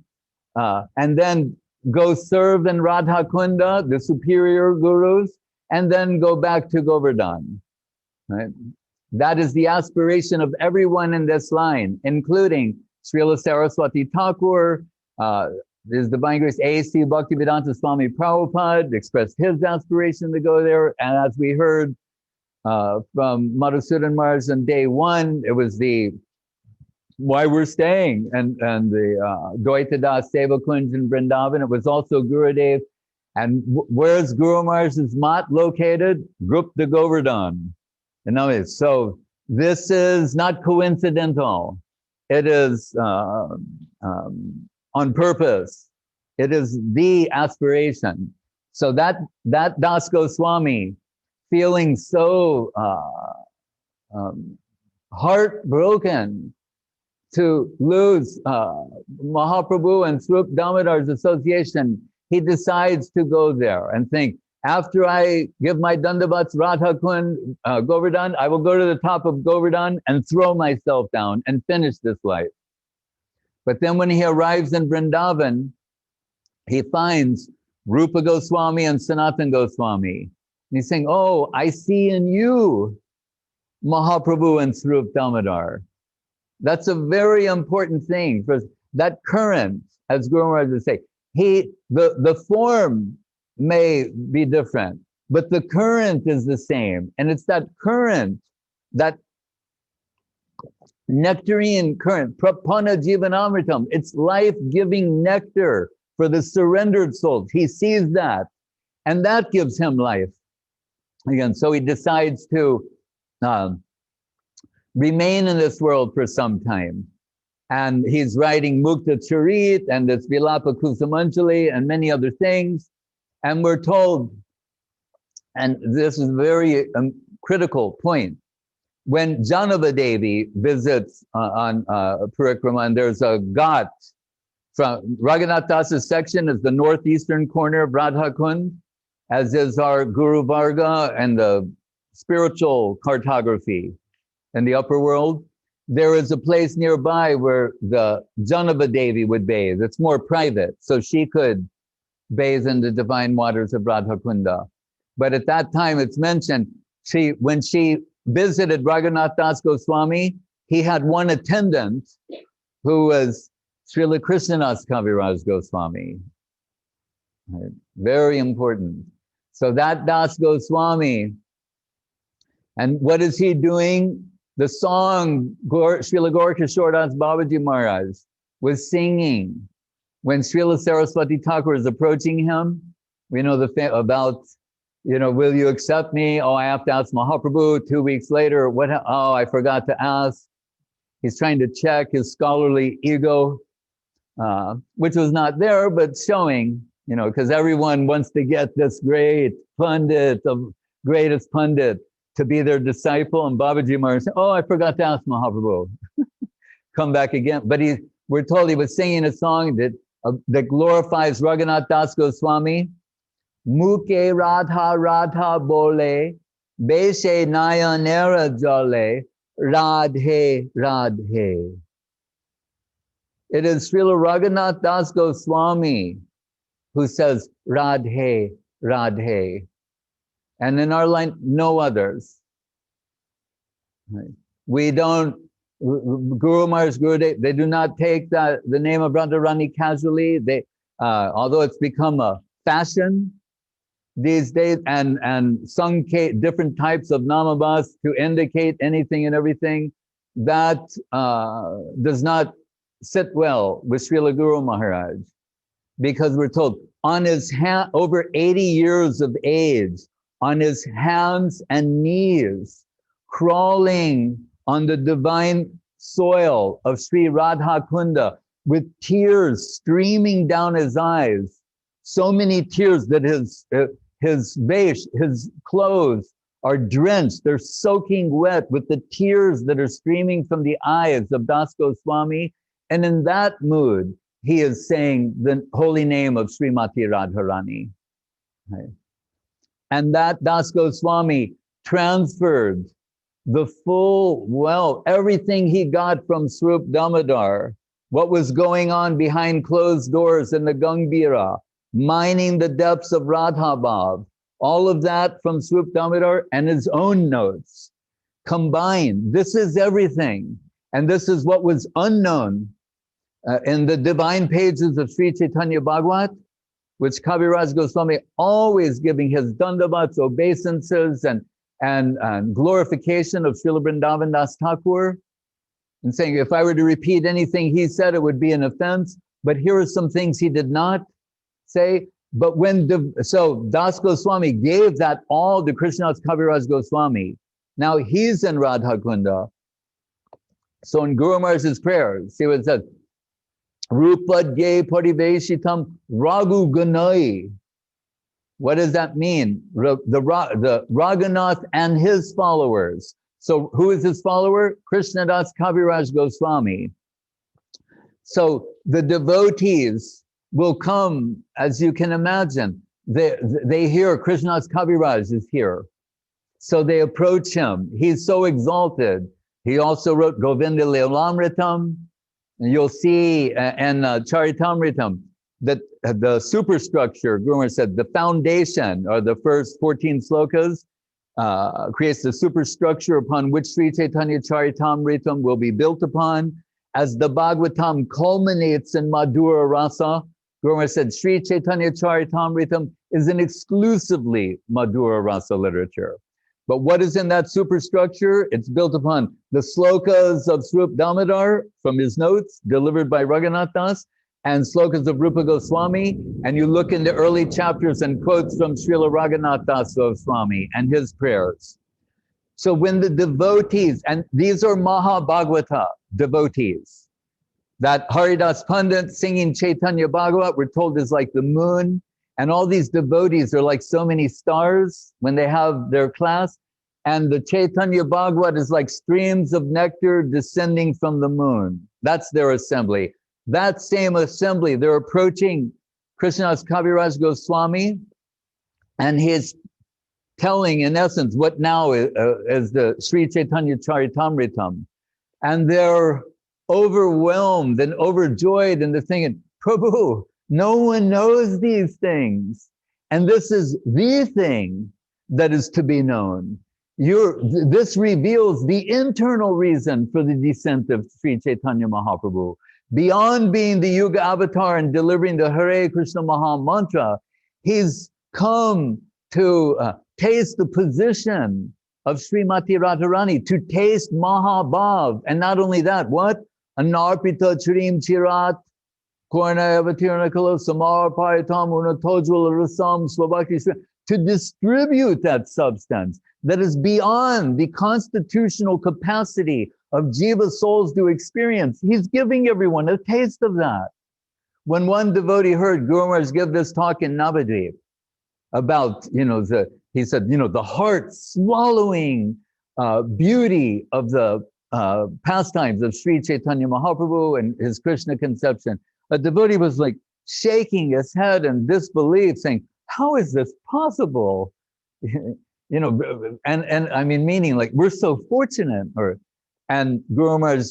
And then go serve in Radha Kunda, the superior gurus, and then go back to Govardhan. Right? That is the aspiration of everyone in this line, including Srila Saraswati Thakur, His Divine Grace A.C. Bhaktivedanta Swami Prabhupada expressed his aspiration to go there. And as we heard from Madhusudan Maharaj on day one, it was the why we're staying, and the Dvaita Das Seva Kunj in Vrindavan. It was also Gurudev. And where's Guru Maharaj's mat located? Gupta Govardhan. So this is not coincidental. It is on purpose. It is the aspiration. So that Das Goswami, feeling so heartbroken to lose Mahaprabhu and Swarup Damodar's association, he decides to go there and think, after I give my dandavats Radha Kund, Govardhan, I will go to the top of Govardhan and throw myself down and finish this life. But then when he arrives in Vrindavan, he finds Rupa Goswami and Sanatan Goswami. And he's saying, oh, I see in you Mahaprabhu and Swarup Damodar. That's a very important thing. For that current, as Guru Maharaj would say, the form may be different, but the current is the same. And it's that current, that nectarine current, prapana jivanamritam, it's life-giving nectar for the surrendered souls. He sees that, and that gives him life. Again, so he decides to remain in this world for some time. And he's writing Mukta Charit and this Vilapa Kusumanjali and many other things. And we're told, and this is a very critical point, when Janava Devi visits on Parikrama, and there's a ghat from Raghunath Das's section is the northeastern corner of Radha Kund, as is our Guru Varga and the spiritual cartography in the upper world. There is a place nearby where the Janava Devi would bathe. It's more private, so she could bathe in the divine waters of Radha Kunda. But at that time, it's mentioned, when she visited Raghunath Das Goswami, he had one attendant who was Srila Krishnadas Kaviraj Goswami. Right. Very important. So that Das Goswami, and what is he doing? The song Srila Gaurkishore Das Babaji Maharaj was singing when Srila Saraswati Thakur is approaching him. We know about, will you accept me? Oh, I have to ask Mahaprabhu. 2 weeks later, oh, I forgot to ask. He's trying to check his scholarly ego, which was not there, but showing, because everyone wants to get this great pundit, the greatest pundit, to be their disciple. And Babaji Maharaj said, oh, I forgot to ask Mahaprabhu. Come back again. But we're told he was singing a song that glorifies Raghunath Das Goswami. Muke Radha Radha Bole, Beshe Nayanera Jale, Radhe Radhe. It is Srila Raghunath Das Goswami who says Radhe Radhe. And in our line, no others. Right. We don't, Guru Maharaj, Gurudev, they do not take the name of Radharani casually. They, although it's become a fashion these days, and sung different types of namabas to indicate anything and everything, that does not sit well with Srila Guru Maharaj, because we're told on his over 80 years of age, on his hands and knees, crawling on the divine soil of Sri Radha Kunda, with tears streaming down his eyes, so many tears that his clothes are drenched, they're soaking wet with the tears that are streaming from the eyes of Das Goswami. And in that mood, he is saying the holy name of Srimati Radharani. Right? And that Das Goswami transferred the full wealth, everything he got from Swarup Damodar, what was going on behind closed doors in the Gangbira, mining the depths of Radhabhav, all of that from Swarup Damodar and his own notes combined. This is everything. And this is what was unknown in the divine pages of Sri Chaitanya Bhagavat, which Kaviraj Goswami always giving his dandavats, obeisances, and glorification of Srila Vrindavan Das Thakur, and saying, if I were to repeat anything he said, it would be an offense. But here are some things he did not say. But so Das Goswami gave that all to Krishnadas Kaviraj Goswami. Now he's in Radha Kunda. So in Guru Maharaj's prayer, see what it says, Rupadye Pariveshitam Raghu Ganai. What does that mean? The Raghunath and his followers. So who is his follower? Krishnadas Kaviraj Goswami. So the devotees will come, as you can imagine. They hear Krishnadas Kaviraj is here. So they approach him. He's so exalted. He also wrote Govinda Leelamritam. And you'll see in Charitamritam that the superstructure, Guru Maharaj said, the foundation, or the first 14 slokas, creates the superstructure upon which Sri Chaitanya-charitamrita will be built upon. As the Bhagavatam culminates in Madhura Rasa, Guru Maharaj said, Sri Chaitanya-charitamrita is an exclusively Madhura Rasa literature. But what is in that superstructure? It's built upon the slokas of Swarup Damodar from his notes delivered by Raghunath Das, and slokas of Rupa Goswami. And you look in the early chapters and quotes from Srila Raghunath Das Goswami and his prayers. So when the devotees, and these are Maha Bhagavata devotees, that Haridas Pandit singing Chaitanya Bhagavat, we're told is like the moon. And all these devotees are like so many stars when they have their class. And the Chaitanya Bhagavat is like streams of nectar descending from the moon. That's their assembly. That same assembly, they're approaching Krishnadas Kaviraj Goswami, and he's telling, in essence, what now is the Sri Chaitanya-charitamrita. And they're overwhelmed and overjoyed, and they're thinking, Prabhu, no one knows these things. And this is the thing that is to be known. This reveals the internal reason for the descent of Sri Chaitanya Mahaprabhu. Beyond being the Yuga avatar and delivering the Hare Krishna Maha Mantra, he's come to taste the position of Srimati Radharani, to taste Mahabhav. And not only that, what? Anarpita Chirim Chirat, Korna Avatirna Kala Samar Paritam Unatojwala Rasam Swabhakti, to distribute that substance that is beyond the constitutional capacity of jiva souls to experience. He's giving everyone a taste of that. When one devotee heard Guru Maharaj give this talk in Navadvip about, he said, the heart swallowing beauty of the pastimes of Sri Chaitanya Mahaprabhu and his Krishna conception, a devotee was like shaking his head in disbelief, saying, how is this possible? And I mean, meaning like, we're so fortunate. And Guru Maharaj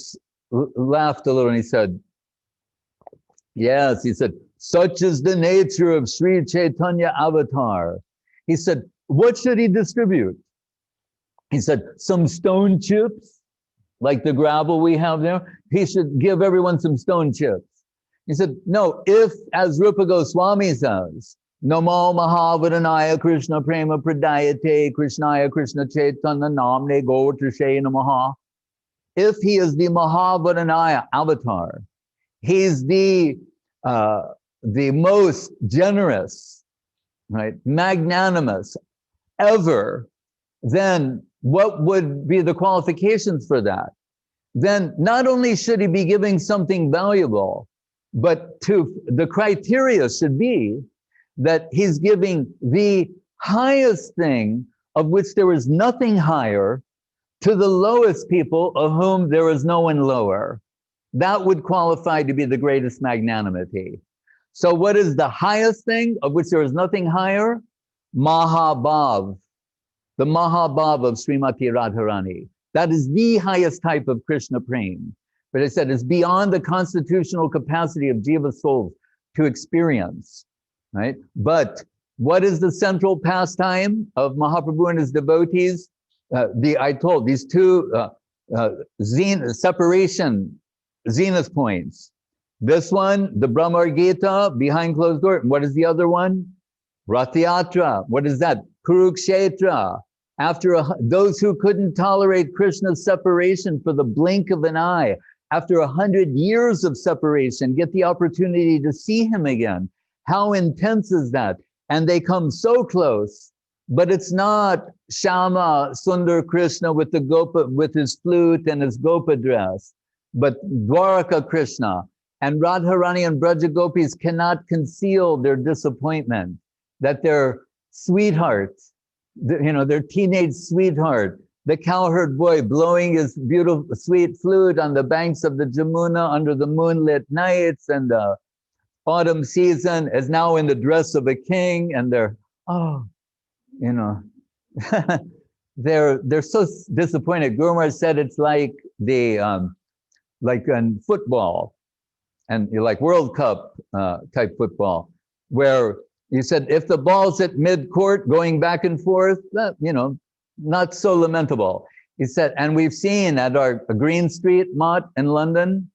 laughed a little and he said, yes, he said, such is the nature of Sri Chaitanya avatar. He said, what should he distribute? He said, some stone chips, like the gravel we have there. He should give everyone some stone chips. He said, no, if, as Rupa Goswami says, Namo Mahavadanaya Krishna Prema Pradayate Krishnaya Krishna Chaitanya Namne Gotrashe Namaha. If he is the Mahavadanaya avatar, he's the most generous, right, magnanimous ever, then what would be the qualifications for that? Then not only should he be giving something valuable, but the criteria should be that he's giving the highest thing of which there is nothing higher to the lowest people of whom there is no one lower. that would qualify to be the greatest magnanimity. So what is the highest thing, of which there is nothing higher? Mahabhav, the Mahabhav of Srimati Radharani. That is the highest type of Krishna prem. But I said it's beyond the constitutional capacity of jiva souls to experience, right? But what is the central pastime of Mahaprabhu and his devotees? I told these two separation zenith points. This one, the Brahma Gita, behind closed door. What is the other one? Rathayatra. What is that? Kurukshetra. After those who couldn't tolerate Krishna's separation for the blink of an eye, after 100 years of separation, get the opportunity to see him again. How intense is that? And they come so close, but it's not Shyama Sundar Krishna with the Gopa, with his flute and his Gopa dress, but Dwaraka Krishna. And Radharani and Braja Gopis cannot conceal their disappointment that their sweetheart, their teenage sweetheart, the cowherd boy blowing his beautiful, sweet flute on the banks of the Jamuna under the moonlit nights and the autumn season, is now in the dress of a king, and they're they're so disappointed. Guru Maharaj said it's like like in football, and like World Cup type football, where he said if the ball's at mid-court going back and forth, not so lamentable. He said, and we've seen at our Green Street Mott in London,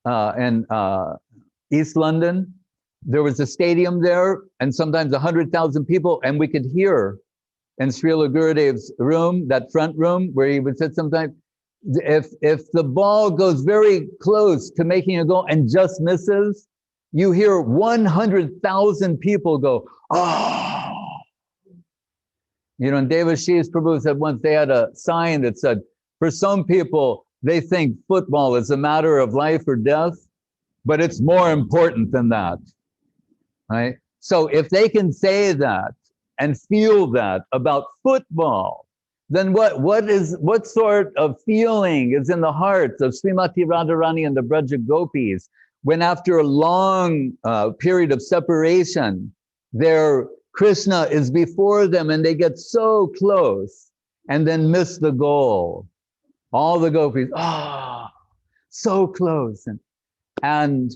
and East London, there was a stadium there, and sometimes 100,000 people, and we could hear in Srila Gurudev's room, that front room where he would sit sometimes, if the ball goes very close to making a goal and just misses, you hear 100,000 people go, oh. And Devashish Prabhu said once they had a sign that said, for some people, they think football is a matter of life or death, but it's more important than that, right? So if they can say that and feel that about football, then what sort of feeling is in the hearts of Srimati Radharani and the Braja Gopis when after a long period of separation, their Krishna is before them and they get so close and then miss the goal. All the gopis, so close. And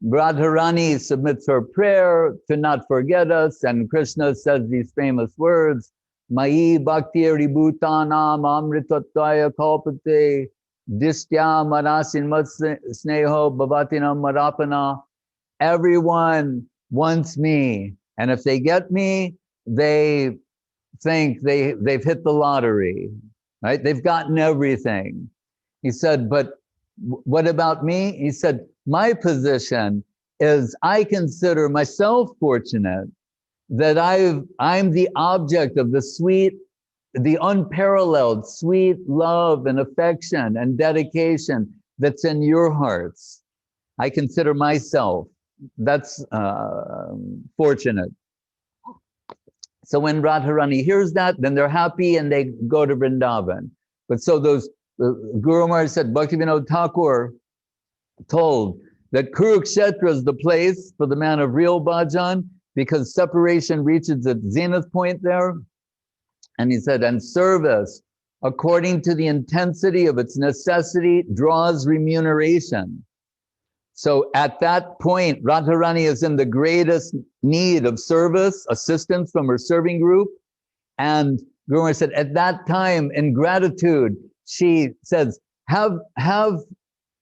Radharani submits her prayer to not forget us, and Krishna says these famous words, Mai bhakti ribhutanam amritatvaya kalpate distya manasin mat sneho bhavatinam marapana. Everyone wants me, and if they get me, they think they've hit the lottery, right? They've gotten everything. He said, but what about me? He said, my position is I consider myself fortunate that I'm the object of the unparalleled sweet love and affection and dedication that's in your hearts. I consider myself, that's fortunate. So when Radharani hears that, then they're happy and they go to Vrindavan. But so those, Guru Maharaj said, Bhaktivinoda Thakur told that Kurukshetra is the place for the man of real bhajan because separation reaches its zenith point there. And he said, and service, according to the intensity of its necessity, draws remuneration. So at that point, Radharani is in the greatest need of service, assistance from her serving group. And Guru Maharaj said, at that time, in gratitude, she says, have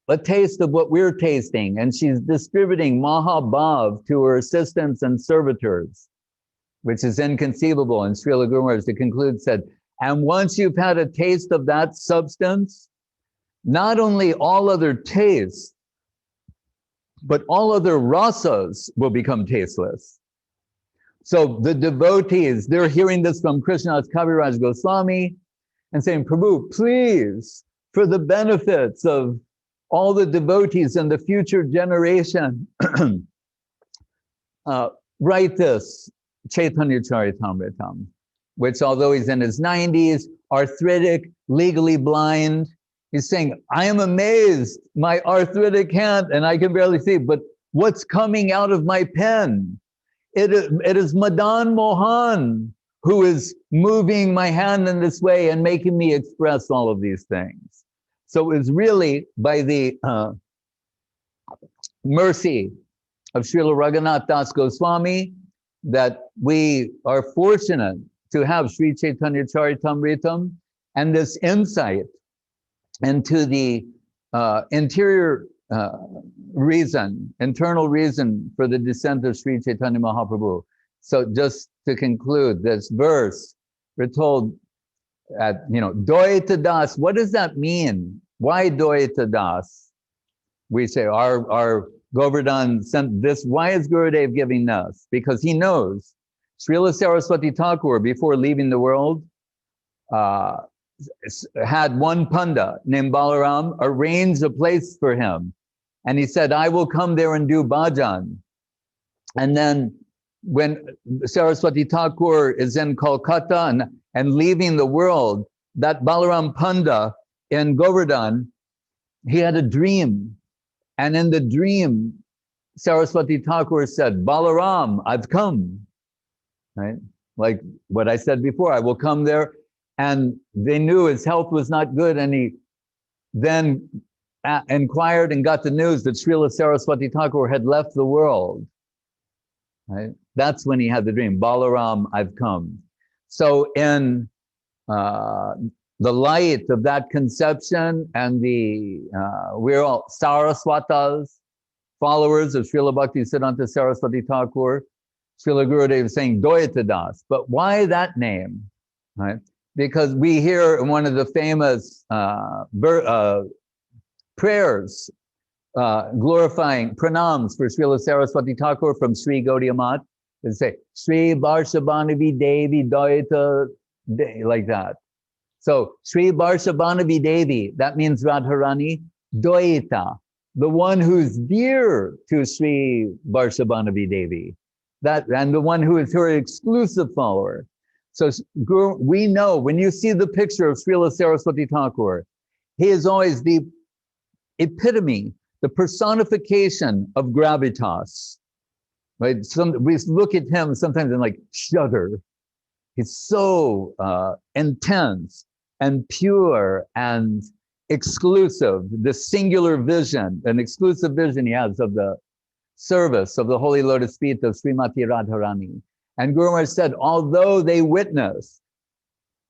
a taste of what we're tasting. And she's distributing Mahabhav to her assistants and servitors, which is inconceivable. And Srila Guru Maharaj, to conclude, said, and once you've had a taste of that substance, not only all other tastes, but all other rasas will become tasteless. So the devotees, they're hearing this from Krishnadas Kaviraj Goswami and saying, Prabhu, please, for the benefits of all the devotees in the future generation, write this Chaitanya-charitamrita, which although he's in his 90s, arthritic, legally blind, He's saying, I am amazed, my arthritic hand, and I can barely see, but what's coming out of my pen? It is Madan Mohan who is moving my hand in this way and making me express all of these things. So it was really by the mercy of Srila Raghunath Das Goswami that we are fortunate to have Sri Chaitanya-charitamrita and this insight into the interior internal reason for the descent of Sri Chaitanya Mahaprabhu. So just to conclude this verse, we're told at, Dvaita Das, what does that mean? Why Dvaita Das? We say our Govardhan sent this. Why is Gurudev giving this? Because he knows Srila Saraswati Thakur, before leaving the world, had one Panda named Balaram arrange a place for him. And he said, I will come there and do bhajan. And then when Saraswati Thakur is in Kolkata and leaving the world, that Balaram Panda in Govardhan, he had a dream. And in the dream, Saraswati Thakur said, Balaram, I've come. Right? Like what I said before, I will come there. And they knew his health was not good. And he then inquired and got the news that Srila Saraswati Thakur had left the world. Right? That's when he had the dream, Balaram, I've come. So in the light of that conception and we're all Saraswatas, followers of Srila Bhakti Siddhanta Saraswati Thakur, Srila Gurudev is saying Dvaita Das. But why that name? Right? Because we hear in one of the famous prayers glorifying pranams for Srila Saraswati Thakur from Sri Gaudiya Mat, they say Sri Varshabhanavi Devi Dvaita, like that. So Sri Varshabhanavi Devi, that means Radharani, Dvaita, the one who's dear to Sri Varshabhanavi Devi, and the one who is her exclusive follower. So we know when you see the picture of Srila Saraswati Thakur, he is always the epitome, the personification of gravitas. Right? We look at him sometimes and like shudder. He's so intense and pure and exclusive, the singular vision, an exclusive vision he has of the service of the Holy Lotus Feet of Srimati Radharani. And Guru Maharaj said, although they witnessed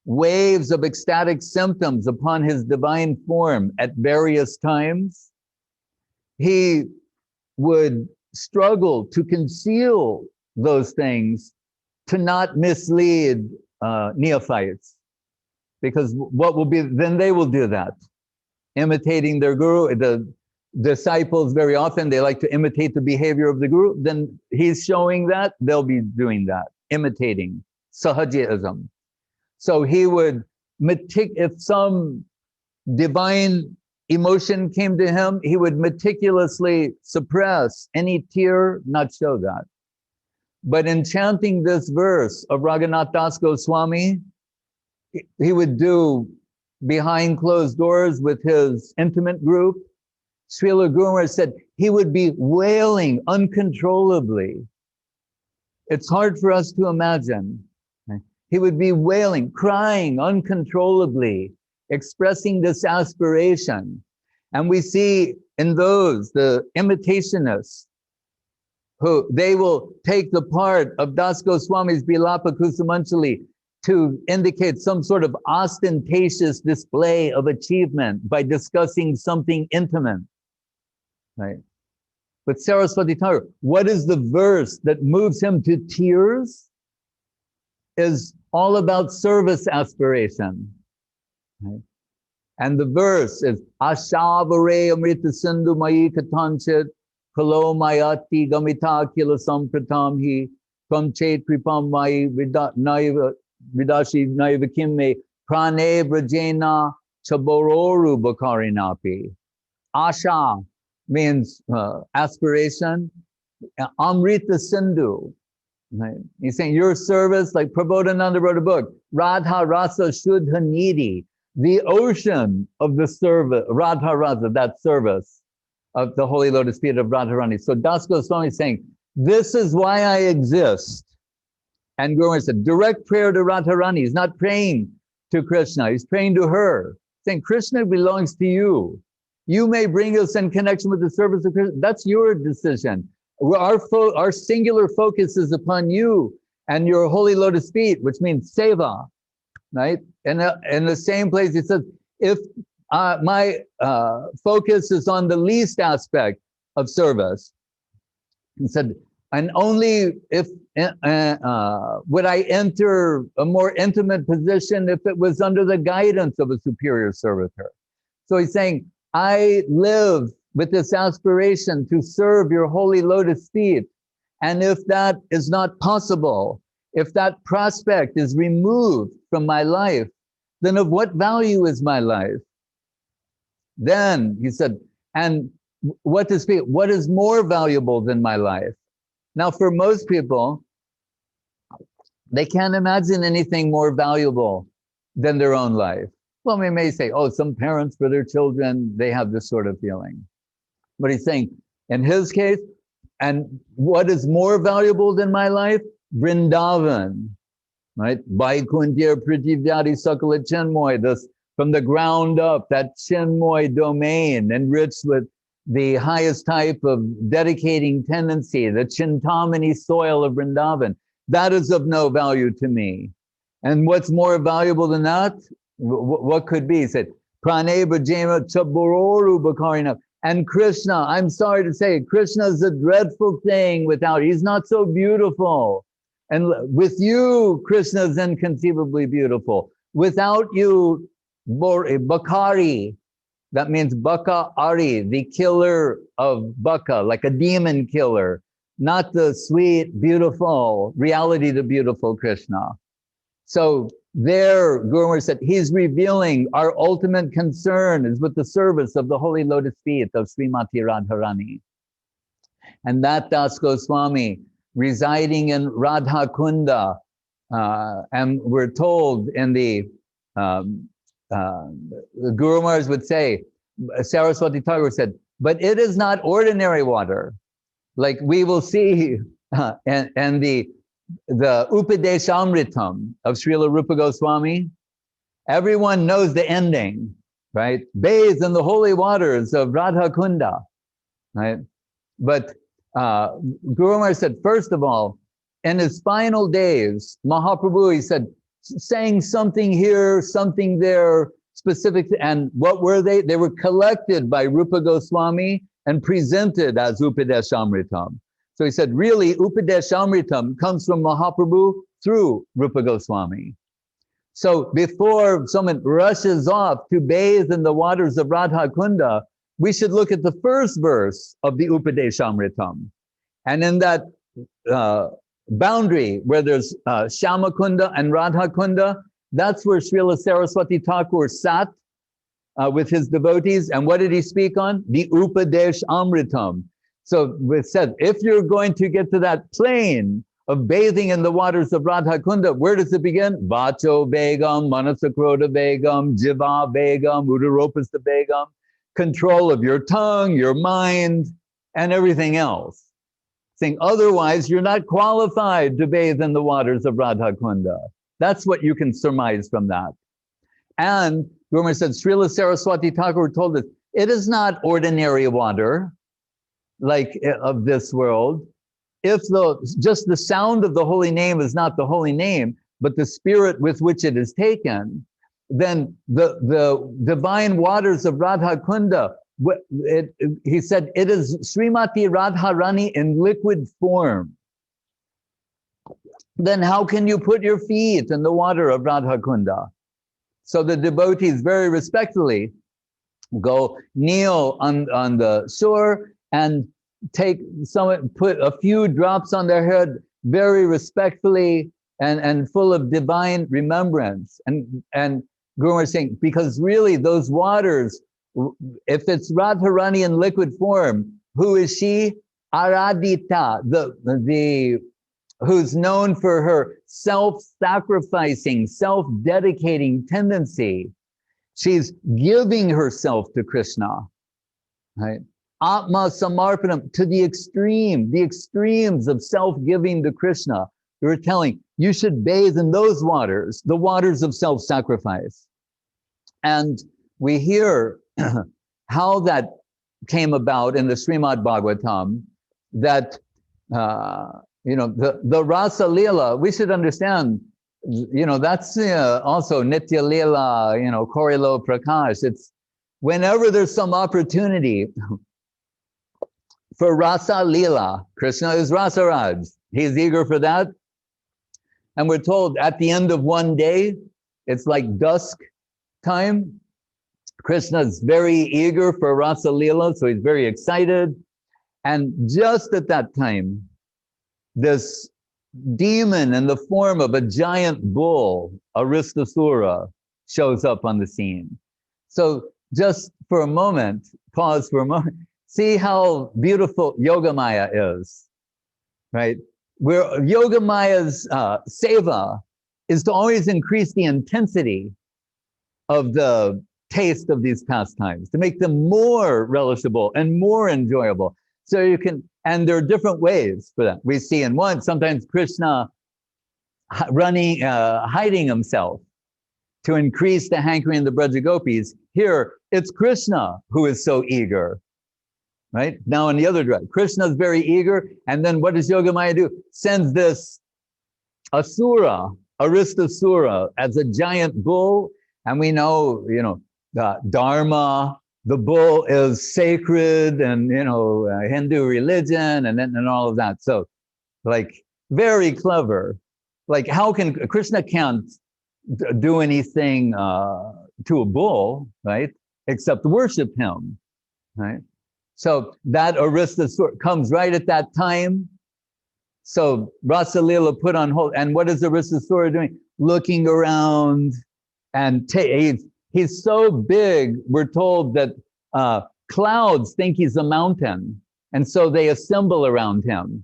waves of ecstatic symptoms upon his divine form at various times, he would struggle to conceal those things to not mislead neophytes. Because what will be, then they will do that. Imitating their guru, the disciples very often, they like to imitate the behavior of the guru. Then he's showing that, they'll be doing that, imitating, sahajaism. So he would, if some divine emotion came to him, he would meticulously suppress any tear, not show that. But in chanting this verse of Raghunath Das Goswami, he would do behind closed doors with his intimate group. Srila Guru Maharaj said he would be wailing uncontrollably. It's hard for us to imagine. He would be wailing, crying uncontrollably, expressing this aspiration. And we see in those, the imitationists, who they will take the part of Das Goswami's Bilapa Kusumanjali to indicate some sort of ostentatious display of achievement by discussing something intimate, right? But Saraswati Thakur, what is the verse that moves him to tears? Is all about service aspiration, right? And the verse is Ashavare Amrita Sindhu Mayi Katanchit Kalo Mayati Gamita Kila Sampratam Hi Kam Chet Kripam Mayi Vidashi Naiva Kimme Prane Brajena Chabororu Bakarinapi. Asha means aspiration. Amrita Sindhu. Right? He's saying your service, like Prabodhananda wrote a book, Radha Rasa Shuddha Nidhi. the ocean of the service, Radha Rasa, that service of the Holy Lotus Feet of Radharani. So Das Goswami is saying, this is why I exist. And Guru Maharaj said, direct prayer to Radharani. He's not praying to Krishna, he's praying to her, saying, Krishna belongs to you. You may bring us in connection with the service of Krishna. That's your decision. Our singular focus is upon you and your Holy Lotus Feet, which means seva, right? And in the same place, he says, if my focus is on the least aspect of service, he said, and only if would I enter a more intimate position if it was under the guidance of a superior servitor. So he's saying, I live with this aspiration to serve your Holy Lotus Feet. And if that is not possible, if that prospect is removed from my life, then of what value is my life? Then he said, and what is more valuable than my life? Now, for most people, they can't imagine anything more valuable than their own life. Well, we may say, oh, some parents for their children, they have this sort of feeling. But he's saying, in his case, and what is more valuable than my life? Vrindavan, right? Vaikuntya Prithivya Sakala Chinmoy, this from the ground up, that Chinmoy domain, enriched with the highest type of dedicating tendency, the Chintamani soil of Vrindavan. That is of no value to me. And what's more valuable than that? What could be? He said, Prane Bhajema Chabororu Bakarina. And Krishna, I'm sorry to say, Krishna is a dreadful thing without, he's not so beautiful. And with you, Krishna is inconceivably beautiful. Without you, Bakari, that means Baka Ari, the killer of Baka, like a demon killer, not the sweet, beautiful, reality the beautiful Krishna. So there, Guru Maharaj said, he's revealing our ultimate concern is with the service of the Holy Lotus Feet of Srimati Radharani. And that Das Goswami, residing in Radha Kunda, and we're told in the Guru Maharaj would say, Saraswati Thakur said, but it is not ordinary water. Like we will see and the Upadeshamritam of Srila Rupa Goswami, everyone knows the ending, right? Bathe in the holy waters of Radha Kunda, right? But Guru Maharaj said, first of all, in his final days, Mahaprabhu, he said, saying something here, something there, specific, and what were they? They were collected by Rupa Goswami and presented as Upadeshamritam. So he said, really, Upadeshamritam comes from Mahaprabhu through Rupa Goswami. So before someone rushes off to bathe in the waters of Radha Kunda, we should look at the first verse of the Upadeshamritam. And in that boundary where there's Shyama Kunda and Radha Kunda, that's where Srila Saraswati Thakur sat with his devotees. And what did he speak on? The Upadeshamritam. So we said, if you're going to get to that plane of bathing in the waters of Radha Kunda, where does it begin? Vacho Begam, Manasakroda Begam, Jiva Begam, Udaropasta Begam. Control of your tongue, your mind, and everything else. Saying otherwise, you're not qualified to bathe in the waters of Radha Kunda. That's what you can surmise from that. And Guru Maharaj said, Srila Saraswati Thakur told us, it is not ordinary water, like of this world. If just the sound of the holy name is not the holy name, but the spirit with which it is taken, then the divine waters of Radha Kunda, he said, it is Srimati Radharani in liquid form. Then how can you put your feet in the water of Radha Kunda? So the devotees very respectfully go kneel on the shore and put a few drops on their head very respectfully and full of divine remembrance. And Guru Maharaj is saying, because really those waters, if it's Radharani in liquid form, who is she? Aradita, who's known for her self-sacrificing, self-dedicating tendency. She's giving herself to Krishna, right? Atma samarpanam, to the extremes of self-giving to Krishna. We were telling, you should bathe in those waters, the waters of self-sacrifice. And we hear how that came about in the Srimad Bhagavatam, that, the Rasa Lila, we should understand, that's also Nitya Lila, Korilo Prakash. It's whenever there's some opportunity for Rasa Lila, Krishna is Rasa Raj. He's eager for that. And we're told at the end of one day, it's like dusk time. Krishna's very eager for Rasa Lila, so he's very excited. And just at that time, this demon in the form of a giant bull, Aristasura, shows up on the scene. So just for a moment, pause for a moment, see how beautiful Yogamaya is, right? Where Yogamaya's seva is to always increase the intensity of the taste of these pastimes, to make them more relishable and more enjoyable. So you can, and there are different ways for that. We see in one, sometimes Krishna hiding himself to increase the hankering of the Braja Gopis. Here, it's Krishna who is so eager, right? Now in the other direction, Krishna is very eager, and then what does Yogamaya do? Sends this Asura, Aristasura, as a giant bull, and we know, the Dharma, the bull is sacred, and Hindu religion, and all of that. So, like, very clever. Like, how can Krishna can't do anything to a bull, right? Except worship him, right? So that Aristasura comes right at that time. So Rasa Lila put on hold. And what is Aristasura doing? Looking around, and he's so big, we're told that clouds think he's a mountain. And so they assemble around him,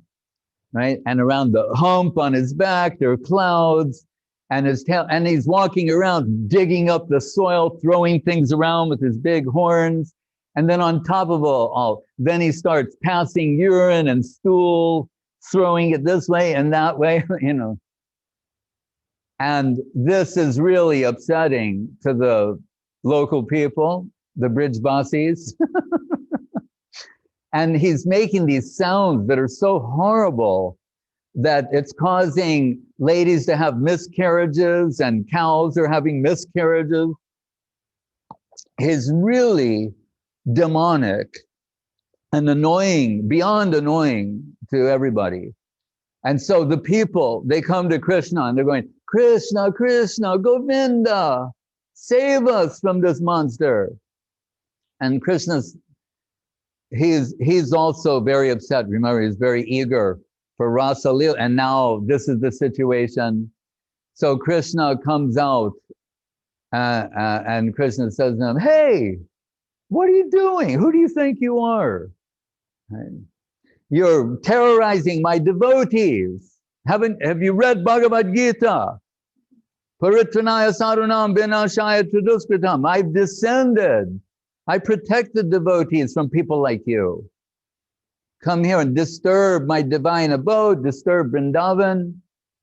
right? And around the hump on his back, there are clouds, and his tail, and he's walking around, digging up the soil, throwing things around with his big horns. And then on top of all, then he starts passing urine and stool, throwing it this way and that way, And this is really upsetting to the local people, the Brijbasis. And he's making these sounds that are so horrible that it's causing ladies to have miscarriages, and cows are having miscarriages. He's really demonic and annoying, beyond annoying to everybody. And so the people, they come to Krishna and they're going, Krishna, Krishna, Govinda, save us from this monster. And Krishna's, he's also very upset. Remember, he's very eager for Rasa Lila, and now this is the situation. So Krishna comes out and Krishna says to him, hey, what are you doing? Who do you think you are? You're terrorizing my devotees. Have you read Bhagavad Gita? Paritranaya sarunam vinashaya traduskritam. I've descended. I protect the devotees from people like you. Come here and disturb my divine abode, disturb Vrindavan,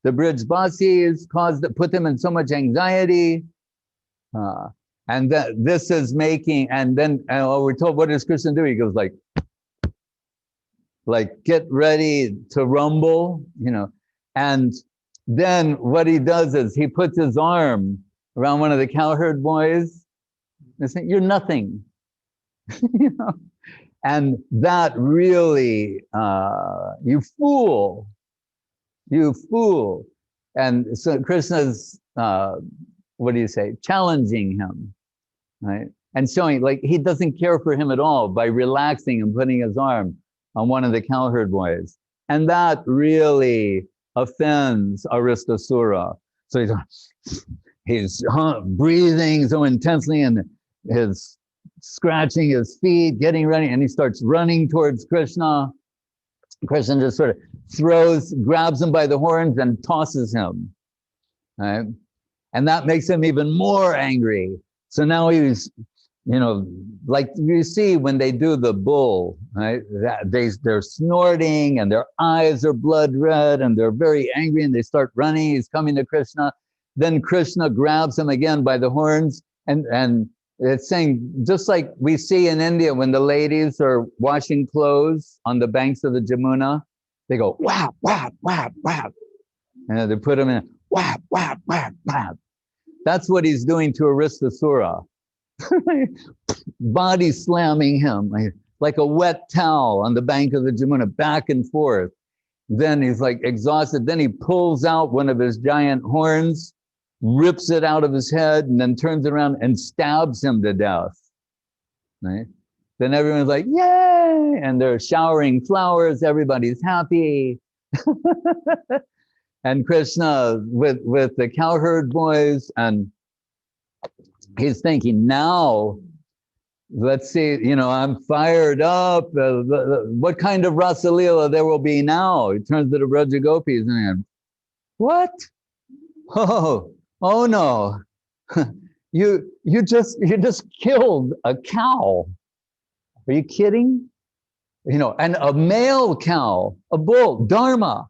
the Brijbasis, put them in so much anxiety. And this is making, and then we're told, what does Krishna do? He goes like get ready to rumble, and then what he does is he puts his arm around one of the cowherd boys and saying, you're nothing, and that really, you fool. And so Krishna's, challenging him, right? And showing like he doesn't care for him at all by relaxing and putting his arm on one of the cowherd boys. And that really offends Aristasura. So he's breathing so intensely, and his scratching his feet, getting ready, and he starts running towards Krishna. Krishna just sort of grabs him by the horns and tosses him, right? And that makes him even more angry. So now he's, like you see when they do the bull, right? They're snorting and their eyes are blood red and they're very angry and they start running. He's coming to Krishna. Then Krishna grabs him again by the horns, and it's saying, just like we see in India when the ladies are washing clothes on the banks of the Jamuna, they go whap, whap, whap, whap. And they put him in whap, whap, whap, whap. That's what he's doing to Aristasura. Body slamming him like a wet towel on the bank of the Jamuna, back and forth. Then he's like exhausted. Then he pulls out one of his giant horns, rips it out of his head, and then turns around and stabs him to death. Right? Then everyone's like, yay! And they're showering flowers. Everybody's happy. And Krishna with the cowherd boys, and he's thinking, now, let's see, I'm fired up. What kind of Rasa Leela there will be now? He turns to the Braja Gopis and what? Oh no. You just killed a cow. Are you kidding? And a male cow, a bull, Dharma.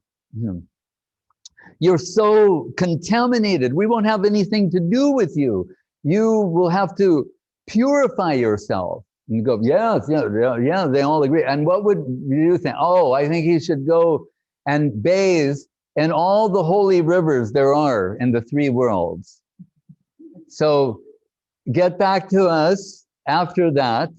You're so contaminated. We won't have anything to do with you. You will have to purify yourself. And you go, yes, yeah, they all agree. And what would you think? Oh, I think he should go and bathe in all the holy rivers there are in the three worlds. So get back to us after that.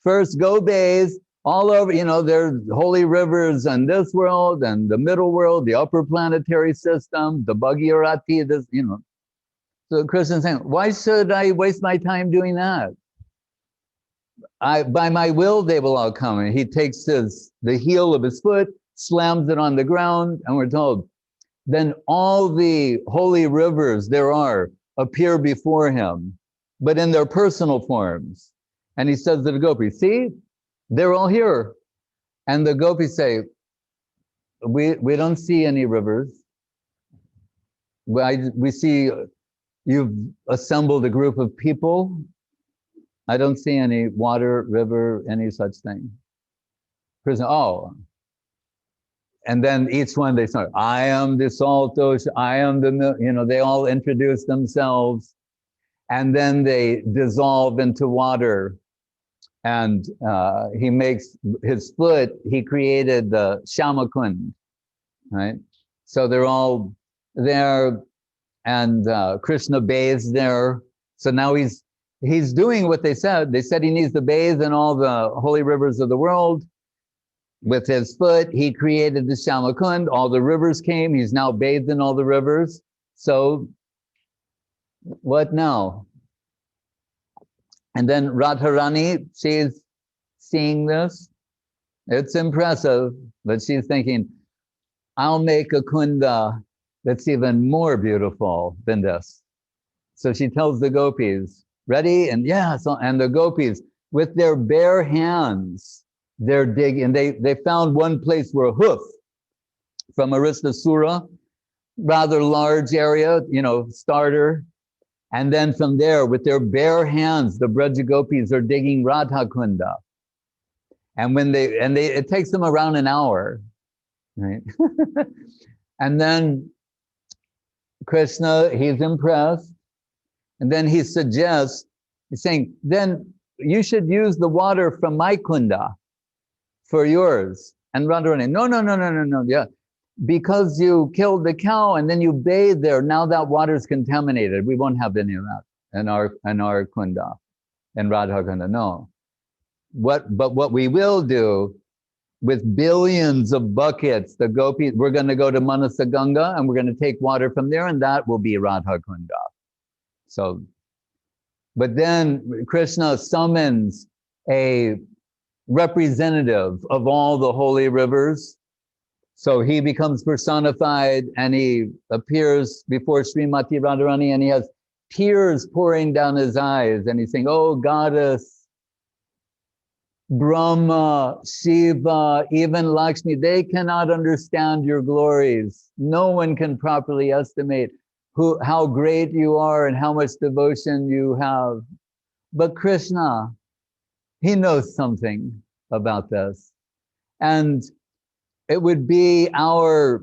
First, go bathe all over, there's holy rivers in this world and the middle world, the upper planetary system, the Bhagirati, this, So Krishna's saying, why should I waste my time doing that? By my will, they will all come. And he takes the heel of his foot, slams it on the ground, and we're told, then all the holy rivers there are appear before him, but in their personal forms. And he says to the gopis, see, they're all here. And the gopis say, we don't see any rivers. We see you've assembled a group of people. I don't see any water, river, any such thing. Krishna, oh. And then each one they start, I am the salt ocean, I am the, they all introduce themselves. And then they dissolve into water. And he makes his foot, he created the Shyama Kunda, right? So they're all there, and Krishna bathes there. So now he's doing what they said. They said he needs to bathe in all the holy rivers of the world. With his foot, he created the Shyama Kunda. All the rivers came. He's now bathed in all the rivers. So what now? And then Radharani, she's seeing this. It's impressive, but she's thinking, I'll make a kunda that's even more beautiful than this. So she tells the gopis, ready? And and the gopis, with their bare hands, they're digging. They found one place where a hoof from Aristasura, rather large area, starter. And then from there, with their bare hands, the Braja Gopis are digging Radha Kunda. And it takes them around an hour, right? And then Krishna, he's impressed. And then he suggests, he's saying, then you should use the water from my kunda for yours. And Radharani, no, yeah. Because you killed the cow and then you bathed there, now that water's contaminated. We won't have any of that in our kunda, in Radha Kunda, no. But what we will do with billions of buckets, the gopis, we're going to go to Manasa Ganga and we're going to take water from there, and that will be Radha Kunda. So, but then Krishna summons a representative of all the holy rivers. So he becomes personified and he appears before Srimati Radharani and he has tears pouring down his eyes and he's saying, oh goddess, Brahma, Shiva, even Lakshmi, they cannot understand your glories. No one can properly estimate how great you are and how much devotion you have. But Krishna, he knows something about this. And it would be our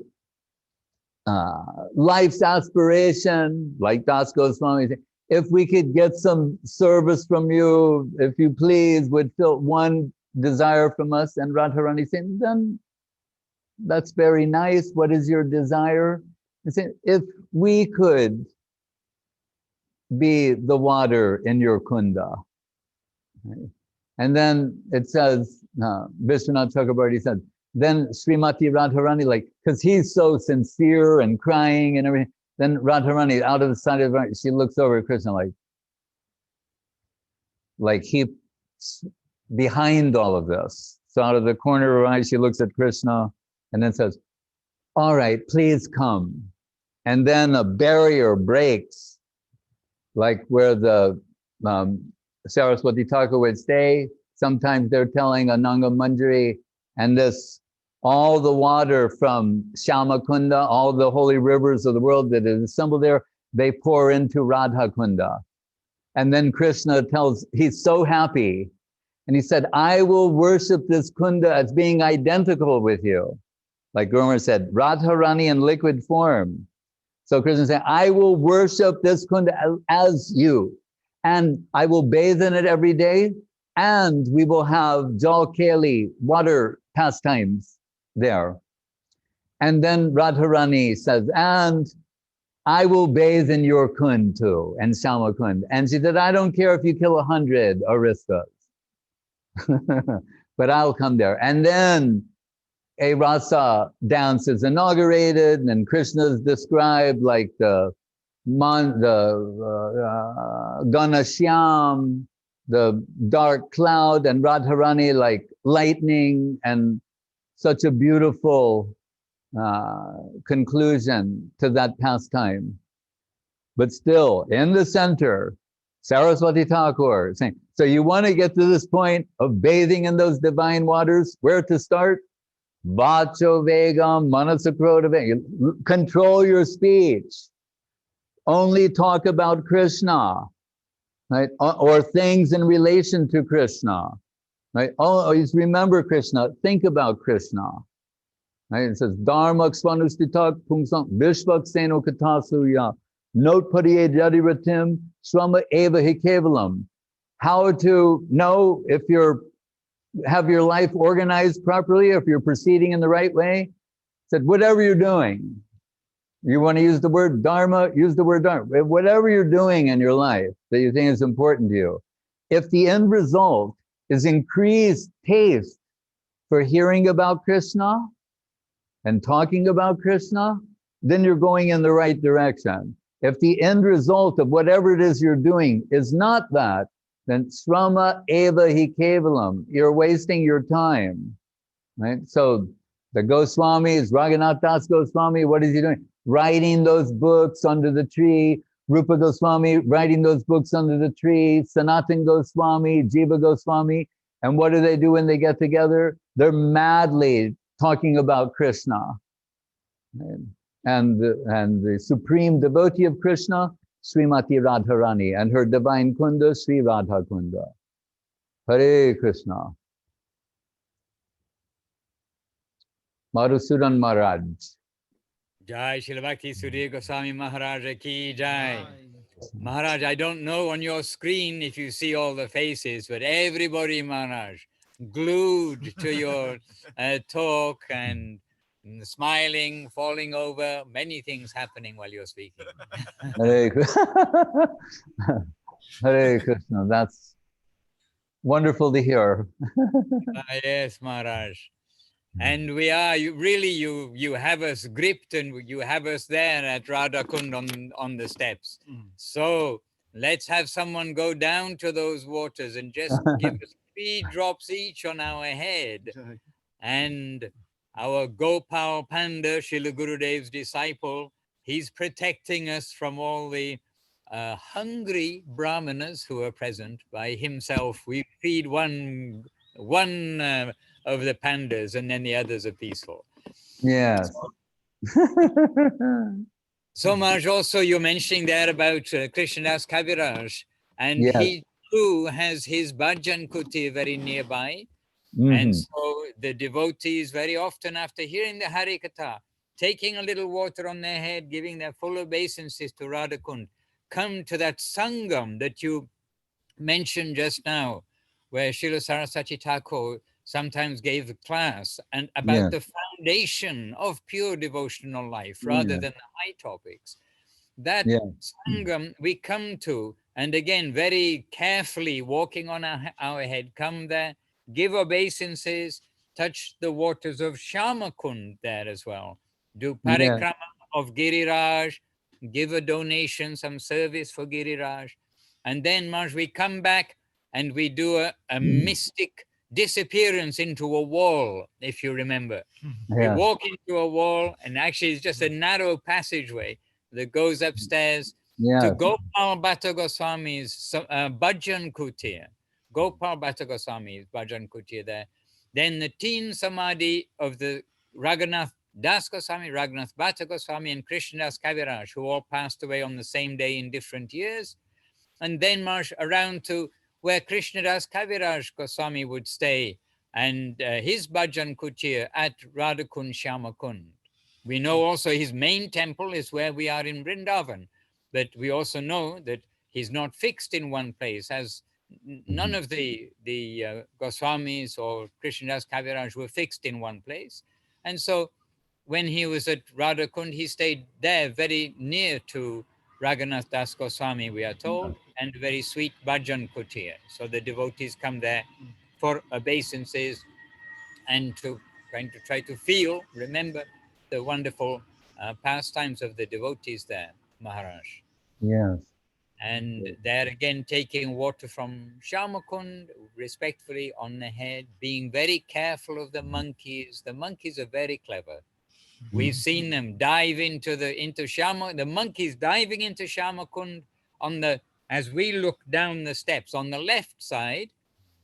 life's aspiration, like Das Goswami said, if we could get some service from you, if you please, would fill one desire from us. And Radharani said, then that's very nice. What is your desire? He said, if we could be the water in your kunda. Right? And then it says, Vishwanath Chakrabarti said, then Srimati Radharani, like, because he's so sincere and crying and everything, then Radharani, out of the side of her, she looks over at Krishna like he behind all of this. So out of the corner of her eye, she looks at Krishna and then says, all right, please come. And then a barrier breaks, like where the Saraswati Thakur would stay. Sometimes they're telling Ananga Manjari, and this, all the water from Shyama Kunda, all the holy rivers of the world that is assembled there, they pour into Radha Kunda. And then Krishna tells, he's so happy. And he said, I will worship this Kunda as being identical with you. Like Gurumar said, Radharani in liquid form. So Krishna said, I will worship this Kunda as you. And I will bathe in it every day. And we will have Jal Keli, water pastimes there. And then Radharani says, and I will bathe in your Kund too, and Shyama Kund. And she said, I don't care if you kill 100 Aristas, but I'll come there. And then a rasa dance is inaugurated, and Krishna is described like the Ganashyam, the dark cloud, and Radharani like lightning, and such a beautiful conclusion to that pastime. But still, in the center, Saraswati Thakur saying, so you want to get to this point of bathing in those divine waters, where to start? Vacho Vegam, Manasakroda Vegam. Control your speech. Only talk about Krishna, right? Or things in relation to Krishna, right? Always remember Krishna, think about Krishna. Right? It says, Dharma Ksvanustitak Pungsam Vishvak Seno Katasuya Notpadiye Jadiratim Swama Eva Hikevalam. How to know if you're have your life organized properly, if you're proceeding in the right way. Said, whatever you're doing, you want to use the word Dharma, use the word Dharma. Whatever you're doing in your life that you think is important to you, if the end result is increased taste for hearing about Krishna and talking about Krishna, then you're going in the right direction. If the end result of whatever it is you're doing is not that, then srama eva hi kevalam, you're wasting your time, right? So the Goswamis, Raghunath Das Goswami, what is he doing? Writing those books under the tree. Rupa Goswami writing those books under the tree. Sanatan Goswami, Jiva Goswami. And what do they do when they get together? They're madly talking about Krishna. And the supreme devotee of Krishna, Srimati Radharani, and her divine Kunda, Sri Radha Kunda. Hare Krishna. Madhusudan Maharaj. Jai Srila Bhakti Sudhir Goswami Maharaj ki Jai. Maharaj, I don't know on your screen if you see all the faces, but everybody, Maharaj, glued to your talk and smiling, falling over, many things happening while you're speaking. Hare Krishna. Hare Krishna. That's wonderful to hear. Yes, Maharaj. And we are, you have us gripped, and you have us there at Radha Kund on the steps. So let's have someone go down to those waters and just give us 3 drops each on our head. And our Gopal Panda, Srila Gurudev's disciple, he's protecting us from all the hungry brahmanas who are present. By himself, we feed one of the pandas, and then the others are peaceful. Yes. So Maharaj, also you're mentioning there about Krishnadas Kaviraj, and Yes. he too has his bhajan kuti very nearby. Mhm. And so the devotees very often after hearing the Harikatha, taking a little water on their head, giving their full obeisances to Radha Kund, come to that Sangam that you mentioned just now, where Srila Saraswati Thakur sometimes gave a class and about Yes. the foundation of pure devotional life rather Yes. than the high topics. That Yes. Sangam we come to, and again, very carefully walking on our head, come there, give obeisances, touch the waters of Shyama Kund there as well, do parikrama of Giriraj, give a donation, some service for Giriraj. And then, Maharaj, we come back and we do a mystic disappearance into a wall, if you remember. We Yes. walk into a wall, and actually it's just a narrow passageway that goes upstairs to Yes. Gopal Bhatta Goswami's Bhajan Kutir. Gopal Bhatta Goswami's Bhajan Kutir there. Then the teen Samadhi of the Raghunath Das Goswami, Raghunath Bhatta Goswami, and Krishnadas Kaviraj, who all passed away on the same day in different years. And then march around to where Krishnadas Kaviraj Goswami would stay, and his Bhajan Kutir at Radha Kund, Shyama Kund. We know also his main temple is where we are in Vrindavan, but we also know that he's not fixed in one place, as none of the Goswamis or Krishnadas Kaviraj were fixed in one place. And so when he was at Radha Kund, he stayed there very near to Raghunath Das Goswami, we are told, and very sweet Bhajan Kutir. So the devotees come there for obeisances and to try to feel, remember the wonderful pastimes of the devotees there, Maharaj. Yes. And there again, taking water from Shyama Kund respectfully on the head, being very careful of the monkeys. The monkeys are very clever. We've seen them dive into Shyama, the monkeys diving into Shyama Kund as we look down the steps on the left side,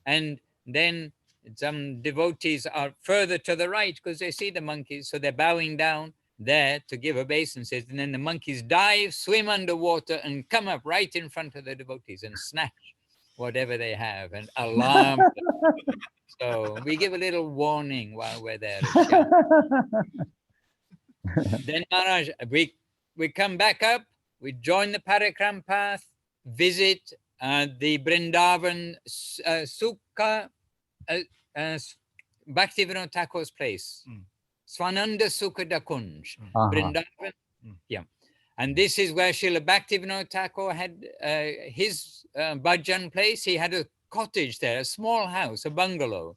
and then some devotees are further to the right because they see the monkeys, so they're bowing down there to give obeisances, and then the monkeys dive, swim underwater, and come up right in front of the devotees and snatch whatever they have and alarm them. So we give a little warning while we're there at Shyama. Then Maharaj, we come back up, we join the Parikram path, visit the Vrindavan Sukha, Bhaktivinoda Thakur's place, Swananda Sukha Kunj, Vrindavan. Yeah. And this is where Srila Bhaktivinoda Thakur had his bhajan place. He had a cottage there, a small house, a bungalow.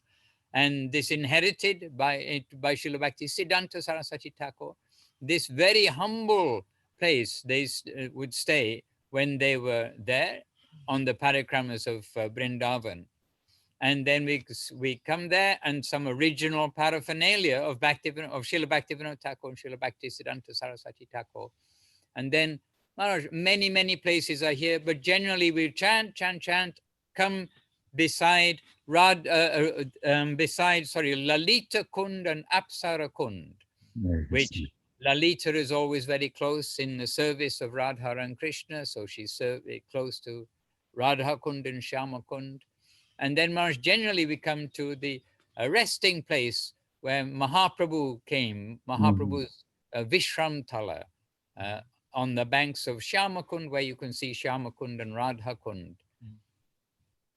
And this inherited by Srila Bhakti Siddhanta Saraswati Thakur. This very humble place they would stay when they were there on the parikramas of Vrindavan. And then we come there, and some original paraphernalia of Srila Bhaktivinoda Thakur and Srila Bhakti Siddhanta Saraswati Thakur. And then Maharaj, many places are here, but generally we chant, come beside Lalita Kund and Apsara Kund, which Lalita is always very close in the service of Radha and Krishna, so she's close to Radha Kund and Shyama Kund. And then Maharaj, generally we come to the resting place where Mahaprabhu came, Mahaprabhu's Vishram Tala, on the banks of Shyama Kund, where you can see Shyama Kund and Radha Kund.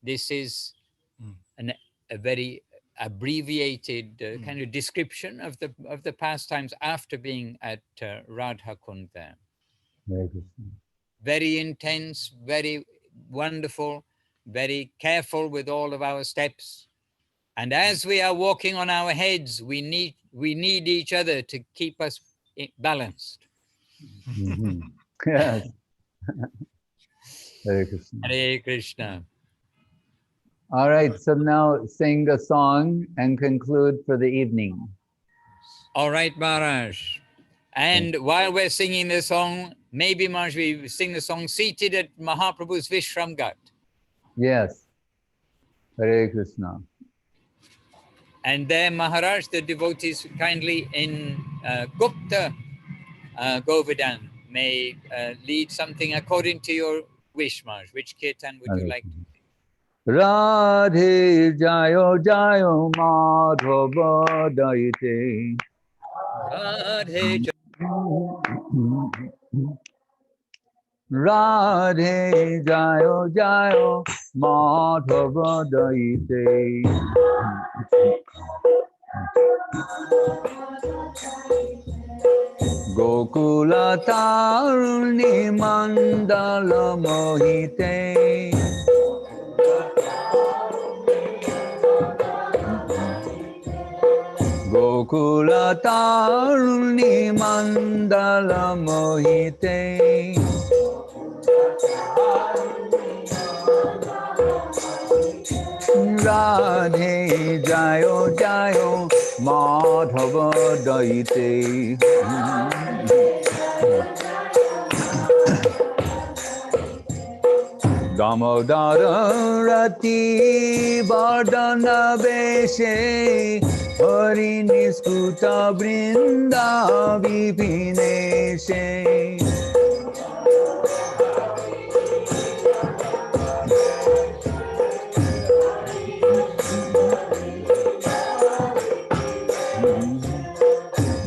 This is a very abbreviated kind of description of the pastimes after being at Radha Kund there. Very intense, very wonderful, very careful with all of our steps. And as we are walking on our heads, we need each other to keep us balanced. Yes. Hare Krishna. Hare Krishna. All right, so now sing a song and conclude for the evening. All right, Maharaj. And while we're singing the song, maybe Maharaj, we sing the song seated at Mahaprabhu's Vishram Ghat. Yes. Hare Krishna. And there, Maharaj, the devotees kindly in Gupta Govardhan, may lead something according to your wish, Maharaj. Which kirtan would you like to sing? Radhe Jayo Jayo Madhava Daite. Radhe Radhe Jayo Jayo Madhava Daite. Gokula Taruni Mandala Mohite. Gokula Taruni Mandala Mohite. Radhe Jayo Jayo Madhava Daite. Damodara Rati Vardhana Veshe Hari Niskuta Brinda Vipineshe.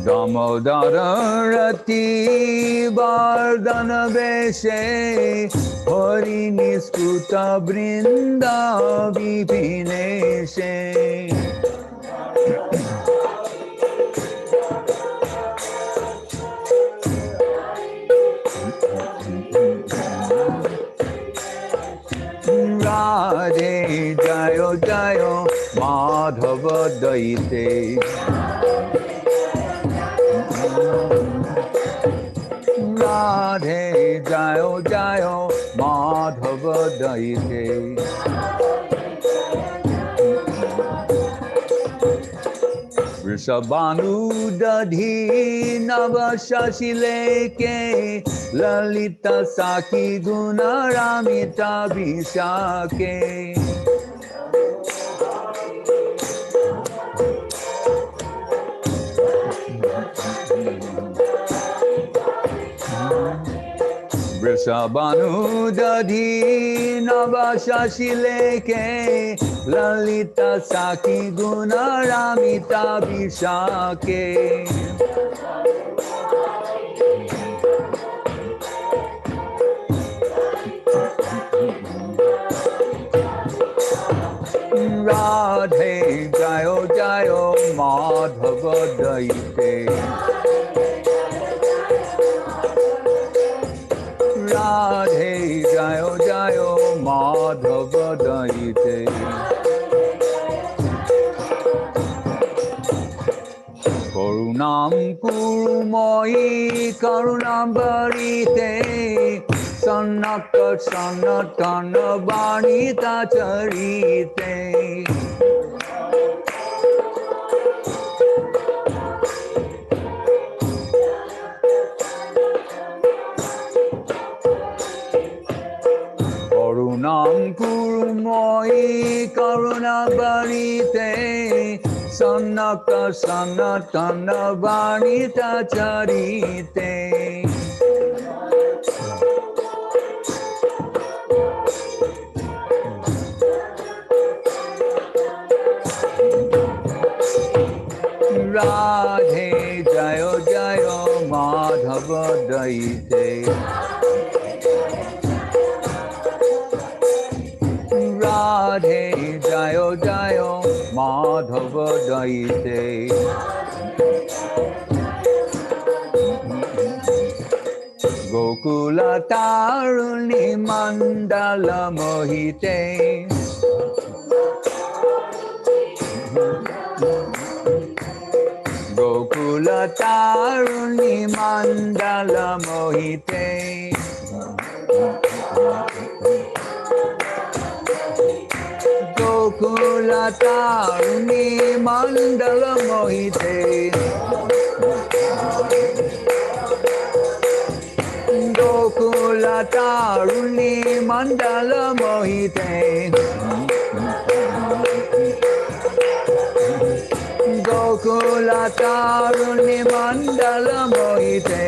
Damodara Rati Vardhana Veshe Hari Niskuta Brinda Vipineshe. Radhe Jayo Jayo Madhava Daite. Radhe Jayo Jayo Madhava Daite. Vrishabhanu Dadhi Navashashileke Lalita Saki Guna Ramita Vishake. Vrishabhanu Dadhi Navashashileke Lalita Saki Guna Ramita Vishake. Radhe Jayo Jayo Madhava Daite. Radhe Jayo Jayo Madhava Daite. Karunam Kurumai Karunam Barite Sanaka Sanatana Vanita Charite. Karunam Kurumai Karuna Barite Sanaka Sanatana Vanita Charite. Radhe Jayo Jayo Madhava Daite. Radhe Jayo Jayo Madhava Daite. Gokula Taruni Mandala Mohite. Gokula Taruni Mandala Mohite. Gokula Taruni Mandala Mohite. Gokula Taruni Mandala Mohite. Gokula Taruni Mandala Mohite.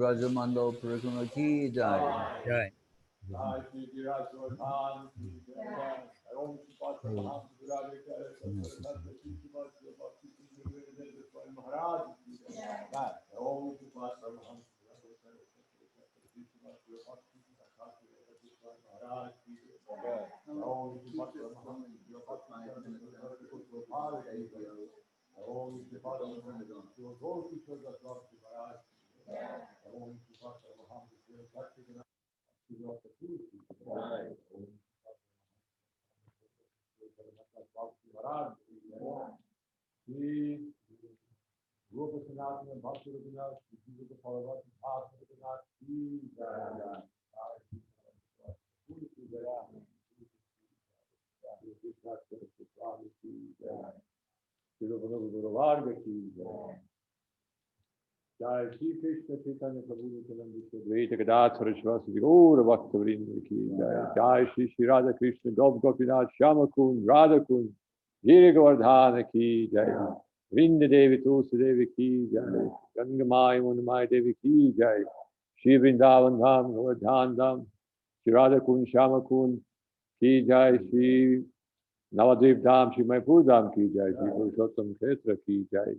Brajamando Purikuma Ki Jai. Jai. Jai Shri Giriraj Govardhan Ki Jai. Om Shri Maham Sudhir Saraswati Bhakti Swami Maharaj Ki Jai. Om Shri Maham Sudhir Saraswati Maharaj Ki Jai. Om Shri Maham Sudhir Om Shri Maham Jai Shri Krishna Chaitanya Prabhu Nityananda Advaita Gadadhara Saraswati Gaura Bhakta Vrinda Ki Jai. Jai Shri Shri Radha Krishna Gopinath Shyama Kunda Radha Kunda Giri Govardhana Ki Jai. Vrinda Devi Tulsi Devi Ki Jai. Gangamai Munamai Devi Ki Jai. Shri Vrindavan Dham Govardhan Dham Shri Radha Kunda Shyama Kunda Ki Jai. Shri Navadvip Dham Shri Maipur Dham Ki Jai. Shri Purushottam Kshetra Ki Jai.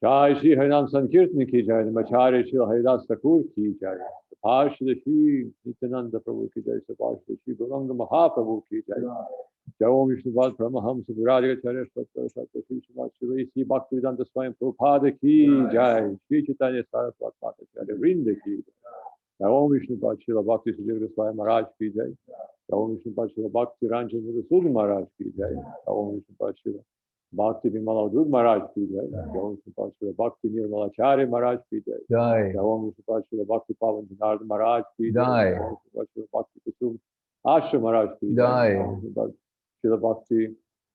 Jai Shri Harinam Sankirtan Ki Jai, Namacharya Shri Haridas Thakur Ki Jai, Parshada Shri Nityananda Prabhu Ki Jai, Parshada Shri Gauranga Mahaprabhu Ki Jai, Jai Om Vishnu Bhad Paramahamsa Virajacharya Sattva Shri Srimad Shri Bhakti Vedanta Swami Prabhupada Ki Jai, Shri Chaitanya Saraswati Bhattacharya Vrinda Ki Jai, Jai Om Vishnu Bhad Shri Bhakti Sudhir Goswami Maharaj Ki Jai, Jai Om Vishnu Bhad Shri Bhakti Ranjan Madhusudan Maharaj Ki Jai, Jai Om Vishnu Bhad Shri Bhakti Vimala Dud Maharaj Ki Jai, Jai Shri Bhakti Nirmala Chari Maharaj Ki Jai, Jai. Jai Shri Bhakti Pavan Janard Maharaj Ki Jai. Jai Shri Bhakti Kusum Ashram Maharaj Ki Jai, Shri Bhakti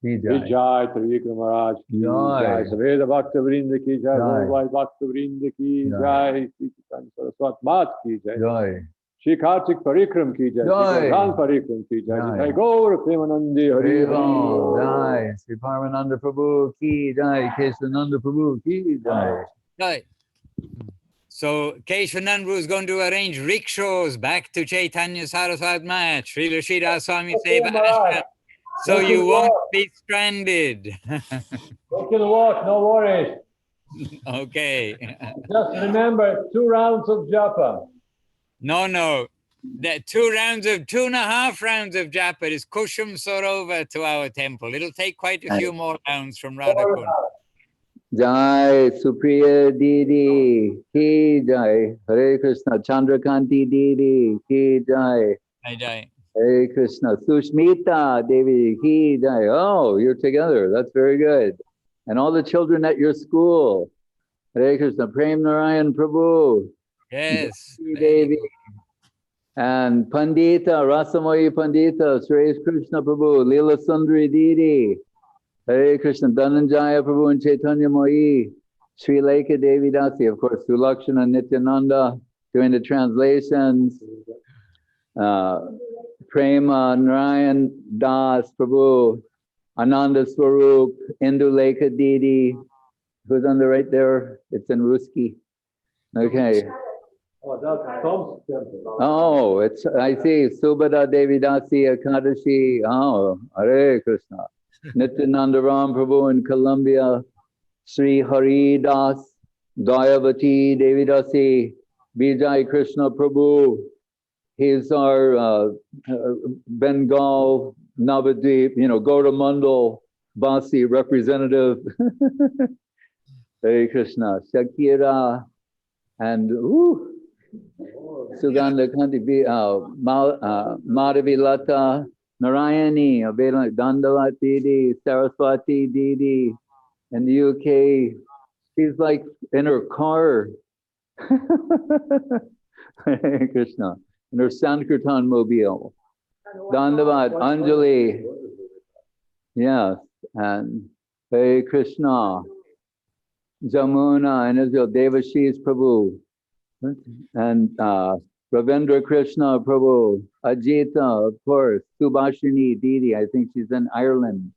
Ki Jai. Vijay Trivikram Maharaj Ki Jai, Saveda Bhakta Vrinda Ki Jai, Worldwide Bhakta Vrinda Ki Jai, Shri Chaitanya Saraswati Mat Ki Jai, Jai. Shri Kartik Parikram Ki Jai, Shri Gordhan Parikram Ki Jai, Jai Gaur Premanandi Hari Hari. Jai. Sri Paramananda Prabhu Ki Jai. Keshananda Prabhu Ki Jai. Jai. So Keshananda is going to arrange rickshaws back to Chaitanya Saraswati Mat, Srila Sridhar Swami Seva Ashram, so you won't be stranded. Go to the walk, no worries. Okay. Just remember 2 rounds of japa. No. The 2.5 rounds of japa is Kushum Sarova to our temple. It'll take quite a few more rounds from Radha Kunda. Jai Supriya Didi Ki Jai. Hare Krishna. Chandrakanti Didi Ki Jai. Jai. Hare Krishna. Sushmita Devi Ki Jai. Oh, you're together. That's very good. And all the children at your school. Hare Krishna. Prem Narayan Prabhu. Yes. Devi. And Pandita, Rasamoyi Pandita, Suresh Krishna Prabhu, Leela Sundari Didi, Hare Krishna, Dhananjaya Prabhu and Chaitanya Moyi, Sri Lekha Devi Dasi, of course, Sulakshana Nityananda doing the translations, Prema Narayan Das Prabhu, Ananda Swarup, Indu Lekha Didi, who's on the right there? It's in Ruski. Okay. Oh, that's Tom's temple. Oh, it's, I see, Subhada Devi Dasi Akadashi. Oh, Hare Krishna. Nityananda Ram Prabhu in Colombia. Sri Hari Das, Dayavati Devi Dasi, Vijay Krishna Prabhu. He's our Bengal, Navadvip, Gautamandal, Basi representative. Hare Krishna. Shakira and Sugandha Kanti, Madhavi Lata, Narayani, Dandavat Didi, Saraswati Didi, in the UK. She's like in her car. Hare Krishna. In her Sankirtan mobile. Dandavat, Anjali. Yes. And Hare Krishna. Jamuna and Israel, Devashish Prabhu. And Ravindra Krishna Prabhu, Ajita, of course, Subhashini Didi, I think she's in Ireland.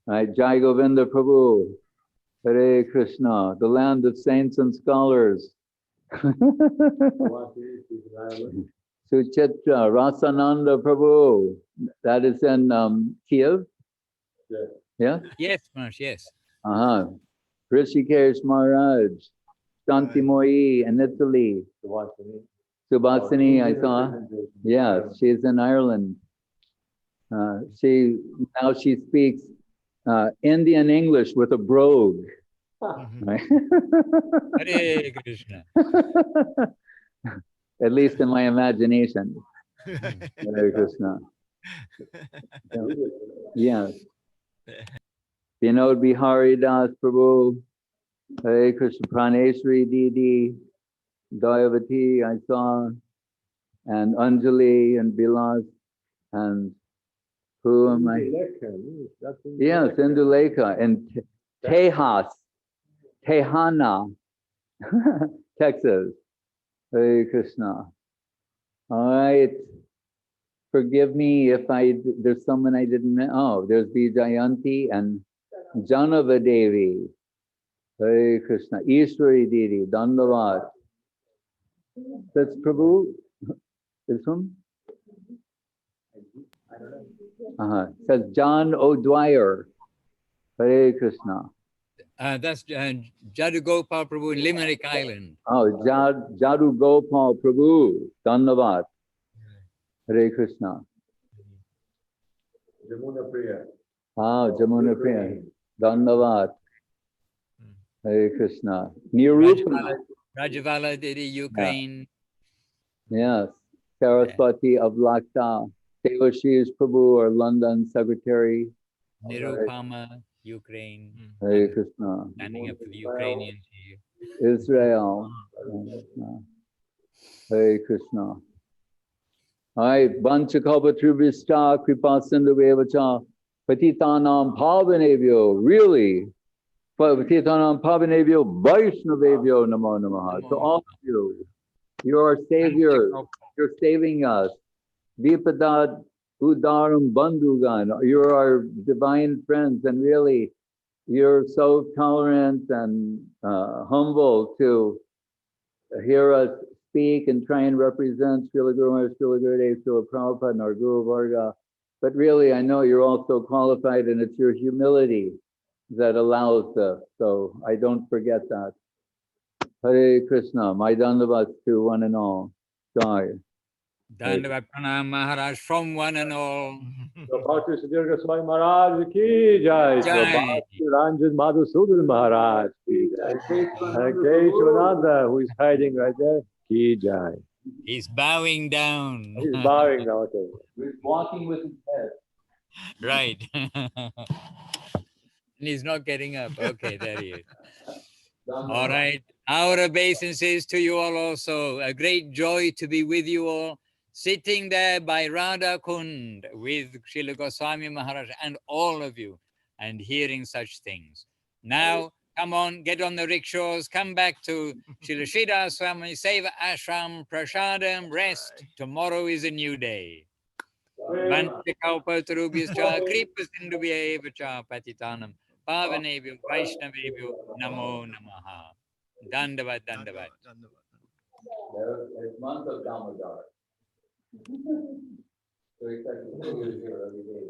Right, Jai Govinda Prabhu, Hare Krishna, the land of saints and scholars. Suchitra, Rasananda Prabhu. That is in Kiev? Yeah? Yes, Maharaj, yes. Uh-huh. Rishikesh Maharaj. Shanti in Italy. Subhasini, I saw. Yes, she's in Ireland. She speaks Indian English with a brogue. Right? Hare Krishna. At least in my imagination. Hare Krishna. Yes. Vinod Bihari Das Prabhu. Hare Krishna. Praneshri Didi. Dayavati, I saw. And Anjali and Bilas. And who am I? Yes, Indulekha. And Tejas. Tehana. Texas. Hare Krishna. All right. Forgive me if there's someone I didn't know. Oh, there's Vijayanti and Janava Devi. Hare Krishna. Ishwari Didi. Dandavad. That's Prabhu. This one? Says John O'Dwyer. Hare Krishna. That's Jadu Gopal Prabhu in Limerick Island. Oh, Jadu Gopal Prabhu. Dandavad. Hare Krishna. Jamuna Priya. Jamuna Priya. Dandavad. Hare Krishna. Nirupana. Rajavala Didi, Ukraine. Yes. Saraswati of Lakta. Devashish Prabhu, our London secretary. Nirupama, Ukraine. Hare Krishna. Standing up for the Ukrainians here. Israel. Hare Krishna. All right. Vanchakalpatrubhishta kripa sindhu evacha patitanam pavanebhyo. Really? Patitanam pavanebhyo vaishnavebhyo namo namaha. To all of you. You're our saviors. You're saving us. Vipadad udaram bandhugan. You're our divine friends. And really, you're so tolerant and humble to hear us speak and try and represent Srila Guru Maharaj, Srila Gurudev, Srila Prabhupada, and our Guru Varga. But really, I know you're also qualified, and it's your humility that allows this. So I don't forget that. Hare Krishna. My dandavats to one and all. Jai. Dandavat Pranam Maharaj from one and all. Bhakti Sudhir Goswami Maharaj ki jai. Jai. Ranjan Madhusudan Maharaj ki jai. Keshavananda, who is hiding right there, ki jai. He's bowing down. He's bowing now. Okay. He's walking with his head. Right. And he's not getting up. Okay, there he is. All right. Our obeisances to you all also. A great joy to be with you all. Sitting there by Radha Kund with Srila Goswami Maharaj and all of you and hearing such things. Now, come on, get on the rickshaws, come back to Srila Sridhar Swami, Seva Ashram, Prasadam, rest. Tomorrow is a new day. Vantikalpatarubhyascha kripasindubhyevacha patitanam pavanebhyo vaishnavebhyo namo namaha. Dandavat, dandavat. There's month of Damodar. So he said, here every day.